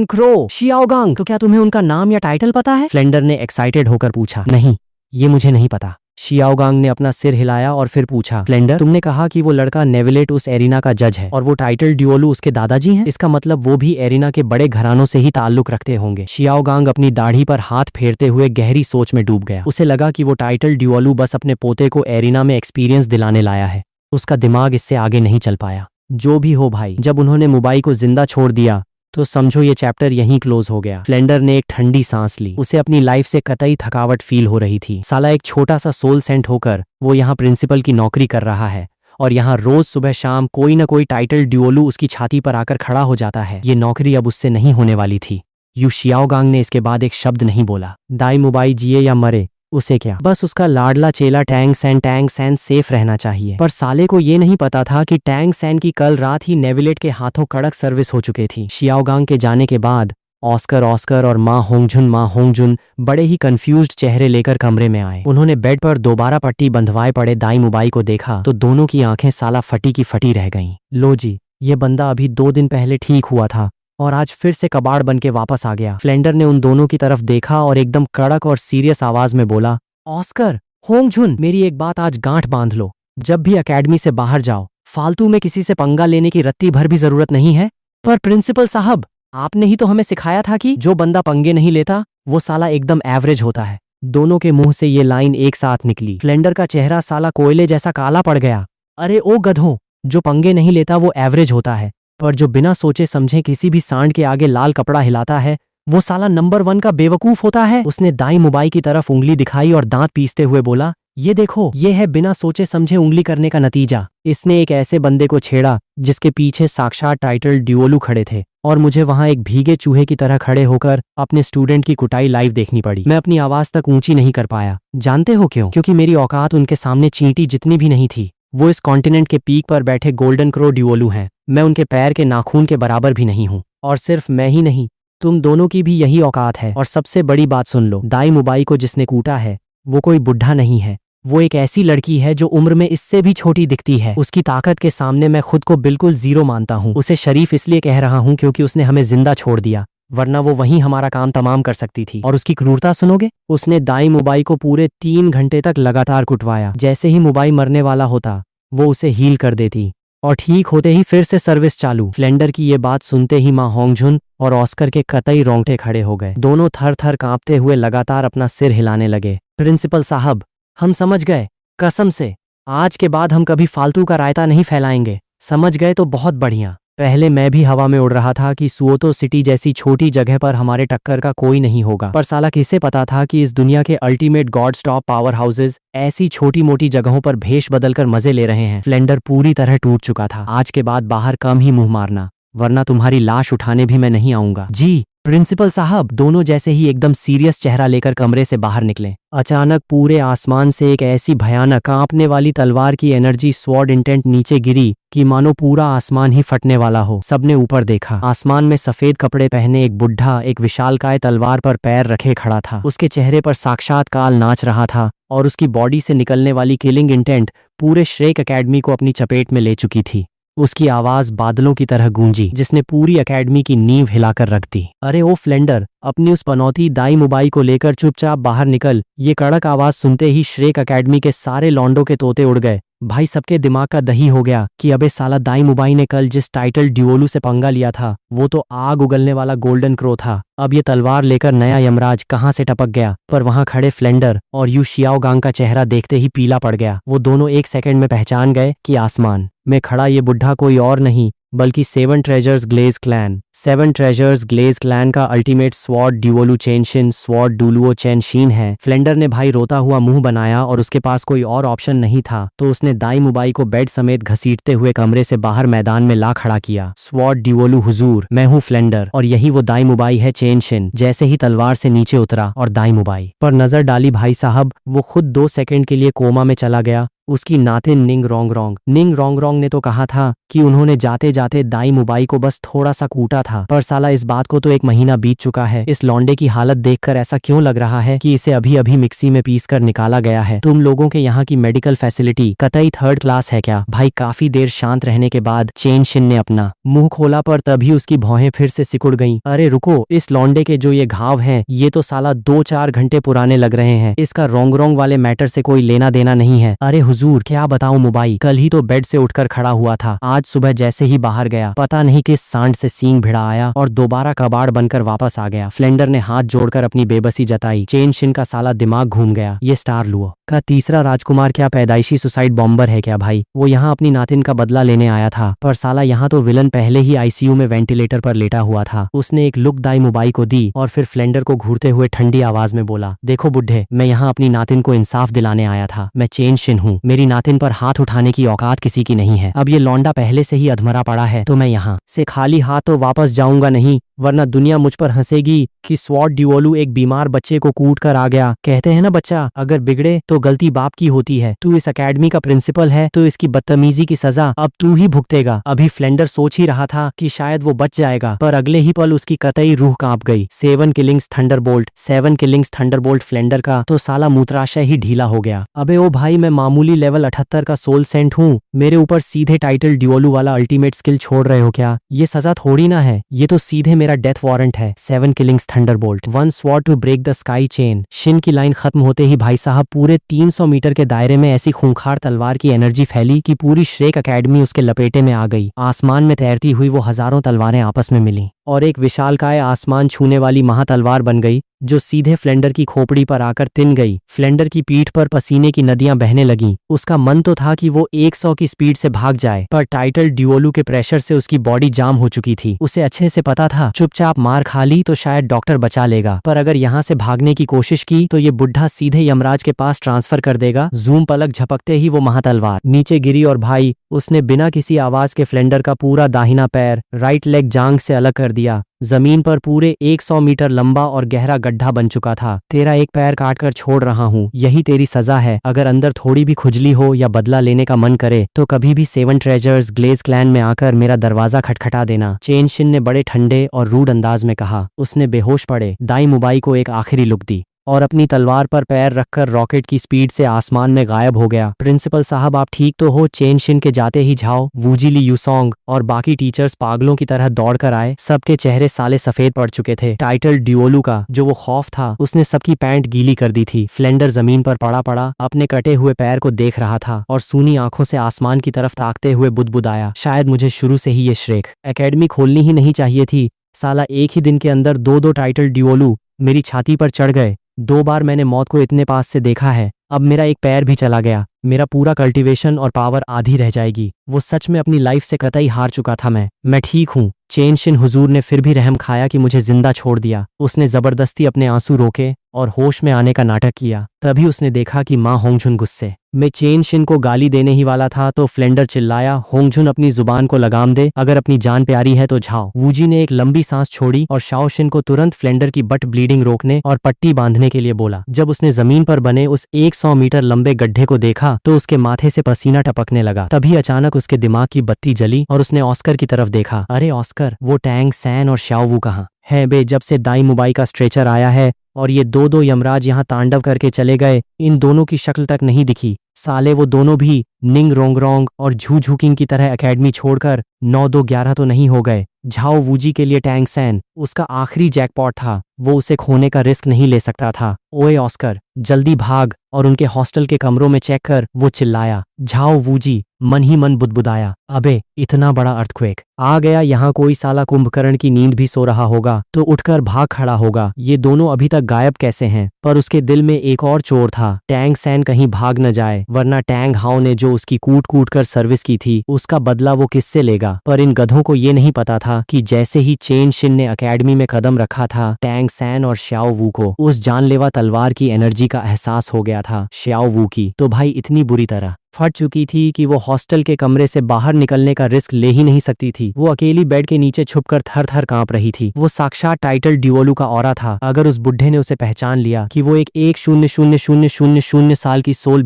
crow. शियाओगांग, तो क्या तुम्हें उनका नाम या टाइटल पता है? फ्लेंडर ने एक्साइटेड होकर पूछा। नहीं, ये मुझे नहीं पता। शियाओगांग ने अपना सिर हिलाया और फिर पूछा, फ्लेंडर, तुमने कहा कि वो लड़का नेविलेट उस एरिना का जज है और वो टाइटल ड्यूओलू उसके दादाजी हैं? इसका मतलब वो भी एरिना के बड़े घरानों से ही ताल्लुक रखते होंगे। शियाओगांग अपनी दाढ़ी पर हाथ फेरते हुए गहरी सोच में डूब गया। उसे लगा कि वो टाइटल ड्यूओलू बस अपने पोते को एरिना में एक्सपीरियंस दिलाने लाया है। उसका दिमाग इससे आगे नहीं चल पाया। जो भी हो भाई, जब उन्होंने मुबाई को जिंदा छोड़ दिया तो समझो ये चैप्टर यहीं क्लोज हो गया। फ्लेंडर ने एक ठंडी सांस ली। उसे अपनी लाइफ से कतई थकावट फील हो रही थी। साला एक छोटा सा सोल सेंट होकर वो यहाँ प्रिंसिपल की नौकरी कर रहा है और यहाँ रोज सुबह शाम कोई ना कोई टाइटल ड्यूओलू उसकी छाती पर आकर खड़ा हो जाता है। ये नौकरी अब उससे नहीं होने वाली थी। यू शियाओगांग ने इसके बाद एक शब्द नहीं बोला। दाई मुबाई जिए या मरे, उसे क्या, बस उसका लाडला चेला टैंग सैन सेफ रहना चाहिए। पर साले को ये नहीं पता था कि टैंग सैन की कल रात ही नेविलेट के हाथों कड़क सर्विस हो चुकी थी। शियाओगांग के जाने के बाद ऑस्कर और माँ होंगजुन बड़े ही कंफ्यूज्ड चेहरे लेकर कमरे में आए। उन्होंने बेड पर दोबारा पट्टी बंधवाए पड़े दाई मुबाई को देखा तो दोनों की आंखें साला फटी की फटी रह गईं। लो जी, ये बंदा अभी 2 दिन पहले ठीक हुआ था और आज फिर से कबाड़ बन के वापस आ गया। फ्लेंडर ने उन दोनों की तरफ देखा और एकदम कड़क और सीरियस आवाज में बोला, ऑस्कर, होंगझुन, मेरी एक बात आज गांठ बांध लो, जब भी एकेडमी से बाहर जाओ फालतू में किसी से पंगा लेने की रत्ती भर भी जरूरत नहीं है। पर प्रिंसिपल साहब, आपने ही तो हमें सिखाया था कि जो बंदा पंगे नहीं लेता वो साला एकदम एवरेज होता है। दोनों के मुंह से ये लाइन एक साथ निकली। फ्लेंडर का चेहरा साला कोयले जैसा काला पड़ गया। अरे ओ गधों, जो पंगे नहीं लेता वो एवरेज होता है, पर जो बिना सोचे समझे किसी भी सांड के आगे लाल कपड़ा हिलाता है वो साला नंबर 1 का बेवकूफ होता है। उसने दाई मुबाई की तरफ उंगली दिखाई और दांत पीसते हुए बोला, ये देखो, ये है बिना सोचे समझे उंगली करने का नतीजा। इसने एक ऐसे बंदे को छेड़ा जिसके पीछे साक्षात टाइटल ड्यूओलू खड़े थे और मुझे वहां एक भीगे चूहे की तरह खड़े होकर अपने स्टूडेंट की कुटाई लाइव देखनी पड़ी। मैं अपनी आवाज तक ऊंची नहीं कर पाया। जानते हो क्यों? क्योंकि मेरी औकात उनके सामने चींटी जितनी भी नहीं थी। वो इस कॉन्टिनेंट के पीक पर बैठे गोल्डन क्रो ड्यूओलू हैं। मैं उनके पैर के नाखून के बराबर भी नहीं हूँ। और सिर्फ मैं ही नहीं, तुम दोनों की भी यही औकात है। और सबसे बड़ी बात सुन लो, दाई मुबाई को जिसने कूटा है वो कोई बुढ़ा नहीं है, वो एक ऐसी लड़की है जो उम्र में इससे भी छोटी दिखती है। उसकी ताकत के सामने मैं खुद को बिल्कुल जीरो मानता हूँ। उसे शरीफ इसलिए कह रहा हूँ क्योंकि उसने हमें जिंदा छोड़ दिया, वरना वो वहीं हमारा काम तमाम कर सकती थी। और उसकी क्रूरता सुनोगे? उसने दाई मुबाई को पूरे 3 घंटे तक लगातार कुटवाया। जैसे ही मुबाई मरने वाला होता वो उसे हील कर देती और ठीक होते ही फिर से सर्विस चालू। फ्लेंडर की ये बात सुनते ही मां होंगझुन और ऑस्कर के कतई रोंगटे खड़े हो गए। दोनों थर थर कांपते हुए लगातार अपना सिर हिलाने लगे। प्रिंसिपल साहब, हम समझ गए, कसम से आज के बाद हम कभी फालतू का रायता नहीं फैलाएंगे। समझ गए तो बहुत बढ़िया। पहले मैं भी हवा में उड़ रहा था कि सुओतो सिटी जैसी छोटी जगह पर हमारे टक्कर का कोई नहीं होगा, पर साला किसे पता था कि इस दुनिया के ultimate God stop power houses ऐसी छोटी मोटी जगहों पर भेष बदलकर मजे ले रहे हैं। फ्लेंडर पूरी तरह टूट चुका था। आज के बाद बाहर कम ही मुंह मारना, वरना तुम्हारी लाश उठाने भी मैं नहीं आऊंगा। जी प्रिंसिपल साहब। दोनों जैसे ही एकदम सीरियस चेहरा लेकर कमरे से बाहर निकले, अचानक पूरे आसमान से एक ऐसी भयानक कांपने वाली तलवार की एनर्जी स्वॉर्ड इंटेंट नीचे गिरी कि मानो पूरा आसमान ही फटने वाला हो। सबने ऊपर देखा। आसमान में सफेद कपड़े पहने एक बुढ़ा एक विशालकाय तलवार पर पैर रखे खड़ा था। उसके चेहरे पर साक्षात काल नाच रहा था और उसकी बॉडी से निकलने वाली किलिंग इंटेंट पूरे श्रेक एकेडमी को अपनी चपेट में ले चुकी थी। उसकी आवाज बादलों की तरह गूंजी जिसने पूरी एकेडमी की नींव हिलाकर रख दी। अरे ओ फ्लेंडर, अपनी उस पनौती दाई मुबाई को लेकर चुपचाप बाहर निकल। ये कड़क आवाज सुनते ही श्रेक एकेडमी के सारे लौंडों के तोते उड़ गए। भाई सबके दिमाग का दही हो गया कि अबे साला दाई मुबाई ने कल जिस टाइटल ड्यूओलू से पंगा लिया था वो तो आग उगलने वाला गोल्डन क्रो था। अब ये तलवार लेकर नया यमराज कहाँ से टपक गया। पर वहां खड़े फ्लेंडर और यू शियाओगांग का चेहरा देखते ही पीला पड़ गया। वो दोनों एक सेकंड में पहचान गए कि आसमान में खड़ा ये बुढ़ा कोई और नहीं बल्कि 7 treasures glaze clan. 7 treasures glaze clan का ultimate sword Douluo Chenxin sword Douluo Chenxin है। फ्लेंडर ने भाई रोता हुआ मुंह बनाया और उसके पास कोई और ऑप्शन नहीं था, तो उसने दाई मुबाई को बेड समेत घसीटते हुए कमरे से बाहर मैदान में ला खड़ा किया। स्वॉर्ड ड्यूओलू हुजूर, मैं हूँ फ्लेंडर और यही वो दाई मुबाई है चेनशिन। जैसे ही तलवार से नीचे उतरा और दाई मुबाई पर नजर डाली भाई साहब, वो खुद 2 सेकंड के लिए कोमा में चला गया। उसकी नातिन निंग रोंग ने तो कहा था कि उन्होंने जाते जाते दाई मुबाई को बस थोड़ा सा कूटा था, पर साला इस बात को तो 1 महीना बीत चुका है। इस लौंडे की हालत देखकर ऐसा क्यों लग रहा है कि इसे अभी अभी मिक्सी में पीस कर निकाला गया है। तुम लोगों के यहाँ की मेडिकल फैसिलिटी कतई 3rd क्लास है क्या? भाई काफी देर शांत रहने के बाद चेनशिन ने अपना मुंह खोला, पर तभी उसकी भौहें फिर से सिकुड़ गईं। अरे रुको, इस लौंडे के जो ये घाव हैं ये तो साला 2-4 घंटे पुराने लग रहे हैं। इसका रोंग वाले मैटर से कोई लेना देना नहीं है। अरे हुजूर, क्या बताऊं मुबाई, कल ही तो बेड से उठकर खड़ा हुआ था, आज सुबह जैसे ही बाहर गया पता नहीं किस सांड से सींग भिड़ा आया और दोबारा कबाड़ बनकर वापस आ गया। फ्लेंडर ने हाथ जोड़कर अपनी बेबसी जताई। चेनशिन का साला दिमाग घूम गया। ये स्टार लुओ का तीसरा राजकुमार क्या पैदाइशी सुसाइड बॉम्बर है क्या भाई? वो यहाँ अपनी नातिन का बदला लेने आया था, पर साला यहाँ तो विलन पहले ही आईसीयू में वेंटिलेटर पर लेटा हुआ था। उसने एक लुक दाई मुबाई को दी और फिर फ्लेंडर को घूरते हुए ठंडी आवाज में बोला, देखो बुढ़े, मैं यहाँ अपनी नातिन को इंसाफ दिलाने आया था। मैं चेनशिन हूँ, मेरी नातिन पर हाथ उठाने की औकात किसी की नहीं है। अब ये लौंडा पहले से ही अधमरा पड़ा है तो मैं यहाँ से खाली हाथ तो वापस जाऊंगा नहीं, वरना दुनिया मुझ पर हंसेगी कि स्वॉर्ड ड्यूओलू एक बीमार बच्चे को कूट कर आ गया। कहते हैं ना बच्चा अगर बिगड़े तो गलती बाप की होती है। तू इस एकेडमी का प्रिंसिपल है तो इसकी बदतमीजी की सजा अब तू ही भुगतेगा। अभी फ्लेंडर सोच ही रहा था कि शायद वो बच जाएगा, पर अगले ही पल उसकी कतई रूह कांप गई। 7 किलिंग्स थंडरबोल्ट फ्लेंडर का तो साला मूत्राशय ही ढीला हो गया। अबे ओ भाई, मैं मामूली लेवल 78 का सोल सेंट हूँ, मेरे ऊपर सीधे टाइटल ड्यूओलू वाला अल्टीमेट स्किल छोड़ रहे हो क्या? ये सजा थोड़ी ना है, ये तो सीधे मेरा डेथ वारंट है। 7 killings thunderbolt, 1 sword to break the sky Chen. Xin की लाइन खत्म होते ही भाई साहब पूरे 300 मीटर के दायरे में ऐसी खूंखार तलवार की एनर्जी फैली कि पूरी श्रेक एकेडमी उसके लपेटे में आ गई। आसमान में तैरती हुई वो हजारों तलवारें आपस में मिली और एक विशालकाय आसमान छूने वाली महातलवार बन गई जो सीधे फ्लेंडर की खोपड़ी पर आकर तिन गई। फ्लेंडर की पीठ पर पसीने की नदियां बहने लगीं। उसका मन तो था कि वो 100 की स्पीड से भाग जाए, पर टाइटल ड्यूओलू के प्रेशर से उसकी बॉडी जाम हो चुकी थी। उसे अच्छे से पता था चुपचाप मार खा ली तो शायद डॉक्टर बचा लेगा, पर अगर यहाँ से भागने की कोशिश की तो ये बुढ़ा सीधे यमराज के पास ट्रांसफर कर देगा। जूम पलक झपकते ही वो महातलवार नीचे गिरी और भाई उसने बिना किसी आवाज के फ्लेंडर का पूरा दाहिना पैर राइट लेग जांग से अलग कर दिया। जमीन पर पूरे 100 मीटर लंबा और गहरा गड्ढा बन चुका था। तेरा एक पैर काट कर छोड़ रहा हूँ, यही तेरी सजा है। अगर अंदर थोड़ी भी खुजली हो या बदला लेने का मन करे तो कभी भी 7 ट्रेजर्स ग्लेज क्लैन में आकर मेरा दरवाजा खटखटा देना। चेन शिन ने बड़े ठंडे और रूड अंदाज में कहा। उसने बेहोश पड़े दाई मुबाई को एक आखिरी लुक दी और अपनी तलवार पर पैर रखकर रॉकेट की स्पीड से आसमान में गायब हो गया। प्रिंसिपल साहब आप ठीक तो हो? चेन शिन के जाते ही झाओ, वूजिली यूसोंग और बाकी टीचर्स पागलों की तरह दौड़ कर आए। सबके चेहरे साले सफेद पड़ चुके थे। टाइटल ड्यूओलू का जो वो खौफ था उसने सबकी पैंट गीली कर दी थी। फ्लेंडर जमीन पर पड़ा पड़ा अपने कटे हुए पैर को देख रहा था और सूनी आंखों से आसमान की तरफ ताकते हुए बुदबुदाया, शायद मुझे शुरू से ही ये श्रेक एकेडमी खोलनी ही नहीं चाहिए थी। साला एक ही दिन के अंदर 2 टाइटल ड्यूओलू मेरी छाती पर चढ़ गए। 2 बार मैंने मौत को इतने पास से देखा है। अब मेरा एक पैर भी चला गया, मेरा पूरा कल्टीवेशन और पावर आधी रह जाएगी। वो सच में अपनी लाइफ से कतई हार चुका था। मैं ठीक हूँ। चेन शिन हुजूर ने फिर भी रहम खाया कि मुझे जिंदा छोड़ दिया। उसने जबरदस्ती अपने आंसू रोके और होश में आने का नाटक किया। तभी उसने देखा कि माँ होंगझुन गुस्से में चेन शिन को गाली देने ही वाला था तो फ्लेंडर चिल्लाया, होंगझुन अपनी जुबान को लगाम दे, अगर अपनी जान प्यारी है तो झाओ। वूजी ने एक लंबी सांस छोड़ी और शाओ शिन को तुरंत फ्लेंडर की बट ब्लीडिंग रोकने और पट्टी बांधने के लिए बोला। जब उसने जमीन पर बने उस 100 मीटर लंबे गड्ढे को देखा तो उसके माथे से पसीना टपकने लगा। तभी अचानक उसके दिमाग की बत्ती जली और उसने ऑस्कर की तरफ देखा। अरे ऑस्कर, वो टैंग सैन और शाओ वू कहाँ है बे? जब से दाई मुबाई का स्ट्रेचर आया है और ये 2 यमराज यहाँ तांडव करके चले गए, इन दोनों की शक्ल तक नहीं दिखी। साले वो दोनों भी निंग रोंगरोंग और झू झूकिंग की तरह एकेडमी छोड़कर 9-2-11 तो नहीं हो गए। झाओ वूजी के लिए टैंग सैन उसका आखिरी जैकपॉट था। वो उसे खोने का रिस्क नहीं ले सकता था। ओए ऑस्कर, जल्दी भाग और उनके हॉस्टल के कमरों में चेक कर। वो चिल्लाया। झाओ वूजी मन ही मन बुदबुदाया, अबे इतना बड़ा अर्थक्वेक आ गया, यहाँ कोई साला कुंभकर्ण की नींद भी सो रहा होगा तो उठकर भाग खड़ा होगा। ये दोनों अभी तक गायब कैसे हैं? पर उसके दिल में एक और चोर था, टैंग सैन कहीं भाग न जाए, वरना टैंग हाओ ने जो उसकी कूट कूट कर सर्विस की थी उसका बदला वो किससे लेगा। पर इन गधों को ये नहीं पता था कि जैसे ही चेन शिन ने एकेडमी में कदम रखा था, टैंग सैन और श्याओ वू को उस जानलेवा तलवार की एनर्जी का एहसास हो गया था। श्याओ वू की तो भाई इतनी बुरी तरह फट चुकी थी कि वो हॉस्टल के कमरे से बाहर निकलने का रिस्क ले ही नहीं सकती थी। वो अकेली बेड के नीचे छुपकर थर थर कांप रही थी। वो साक्षात टाइटल ड्यूओलू का ऑरा था। अगर उस बुढ़े ने उसे पहचान लिया कि वो एक 1,0,0,0,0 साल की सोल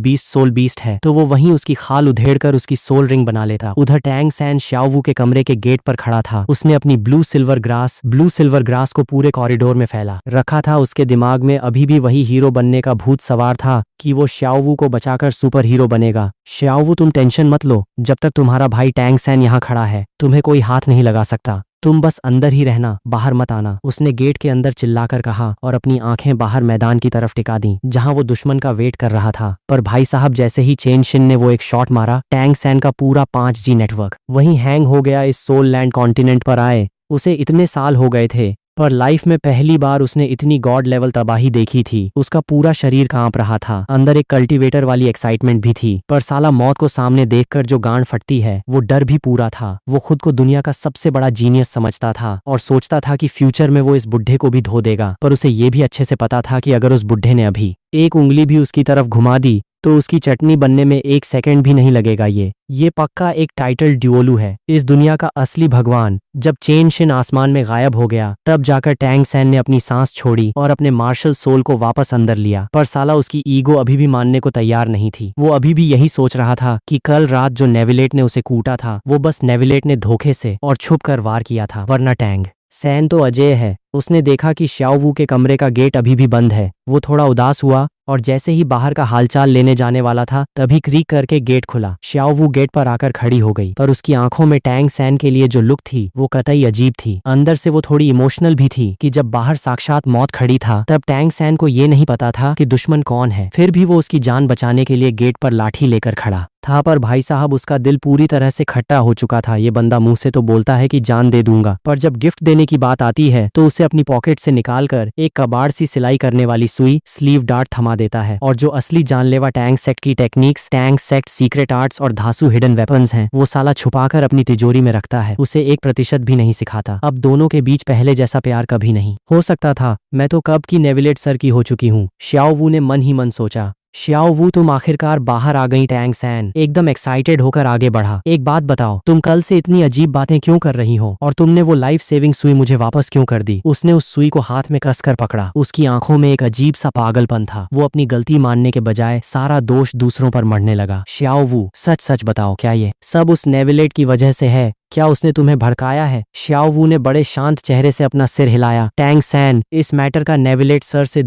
बीस्ट है तो वो वहीं उसकी खाल उधेड़कर उसकी सोल रिंग बना लेता। उधर टैंग सैन श्याओवू के कमरे के गेट पर खड़ा था। उसने अपनी ब्लू सिल्वर ग्रास को पूरे कॉरिडोर में फैला रखा था। उसके दिमाग में अभी भी वही हीरो बनने का भूत सवार था कि वो श्याओवू को बचाकर सुपर हीरो बनेगा। श्याओवू तुम टेंशन मत लो, जब तक तुम्हारा भाई टैंग सैन यहाँ खड़ा है तुम्हें कोई हाथ नहीं लगा सकता। तुम बस अंदर ही रहना, बाहर मत आना। उसने गेट के अंदर चिल्लाकर कहा और अपनी आंखें बाहर मैदान की तरफ टिका दी जहां वो दुश्मन का वेट कर रहा था। पर भाई साहब जैसे ही चेन शिन ने वो एक शॉट मारा, टैंग सैन का पूरा 5G नेटवर्क वहीं हैंग हो गया। इस सोल लैंड कॉन्टिनेंट पर आए उसे इतने साल हो गए थे, पर लाइफ में पहली बार उसने इतनी गॉड लेवल तबाही देखी थी। उसका पूरा शरीर कांप रहा था। अंदर एक कल्टीवेटर वाली एक्साइटमेंट भी थी, पर साला मौत को सामने देखकर जो गांड फटती है वो डर भी पूरा था। वो खुद को दुनिया का सबसे बड़ा जीनियस समझता था और सोचता था कि फ्यूचर में वो इस बुढ़े को भी धो देगा। पर उसे ये भी अच्छे से पता था कि अगर उस बुढ़े ने अभी एक उंगली भी उसकी तरफ घुमा दी तो उसकी चटनी बनने में 1 सेकंड भी नहीं लगेगा। ये पक्का एक टाइटल ड्यूओलू है, इस दुनिया का असली भगवान। जब चेन शिन आसमान में गायब हो गया तब जाकर टैंग सैन ने अपनी सांस छोड़ी और अपने मार्शल सोल को वापस अंदर लिया। पर साला उसकी ईगो अभी भी मानने को तैयार नहीं थी। वो अभी भी यही सोच रहा था कि कल रात जो नेविलेट ने उसे कूटा था वो बस नेविलेट ने धोखे से और छुप कर वार किया था, वरना टैंग सैन तो अजय है। उसने देखा कि श्याओवू के कमरे का गेट अभी भी बंद है। वो थोड़ा उदास हुआ और जैसे ही बाहर का हालचाल लेने जाने वाला था तभी क्रीक करके गेट खुला। श्याओवू गेट पर आकर खड़ी हो गई, पर उसकी आंखों में टैंग सैन के लिए जो लुक थी वो कतई अजीब थी। अंदर से वो थोड़ी इमोशनल भी थी कि जब बाहर साक्षात मौत खड़ी था तब टैंग सैन को ये नहीं पता था कि दुश्मन कौन है। फिर भी वो उसकी जान बचाने के लिए गेट पर लाठी लेकर खड़ा था। पर भाई साहब, उसका दिल पूरी तरह से खट्टा हो चुका था। ये बंदा मुंह से तो बोलता है कि जान दे दूंगा, पर जब गिफ्ट देने की बात आती है तो उसे अपनी पॉकेट से निकालकर एक कबाड़ सी सिलाई करने वाली सुई स्लीव डार्ट थमा देता है। और जो असली जानलेवा टैंग सेक्ट की techniques, Tang sect secret arts और धांसू हिडन वेपन्स हैं, वो साला छुपाकर अपनी तिजोरी में रखता है। उसे 1% भी नहीं सिखाता। अब दोनों के बीच पहले जैसा प्यार कभी नहीं हो सकता था। मैं तो कब की नेविलेट सर की हो चुकी हूँ, श्याओवू ने मन ही मन सोचा। श्याओवू, तुम आखिरकार बाहर आ गई। टैंग सैन एकदम एक्साइटेड होकर आगे बढ़ा। एक बात बताओ, तुम कल से इतनी अजीब बातें क्यों कर रही हो, और तुमने वो लाइफ सेविंग सुई मुझे वापस क्यों कर दी? उसने उस सुई को हाथ में कसकर पकड़ा। उसकी आंखों में एक अजीब सा पागलपन था। वो अपनी गलती मानने के बजाय सारा दोष दूसरों पर मढ़ने लगा। श्याओवू, सच सच बताओ, क्या ये सब उस नेविलेट की वजह से है? क्या उसने तुम्हें भड़काया है? श्याओवू ने बड़े शांत चेहरे से अपना सिर हिलाया। टैंग सैन, इस मैटर का नेविलेट सर से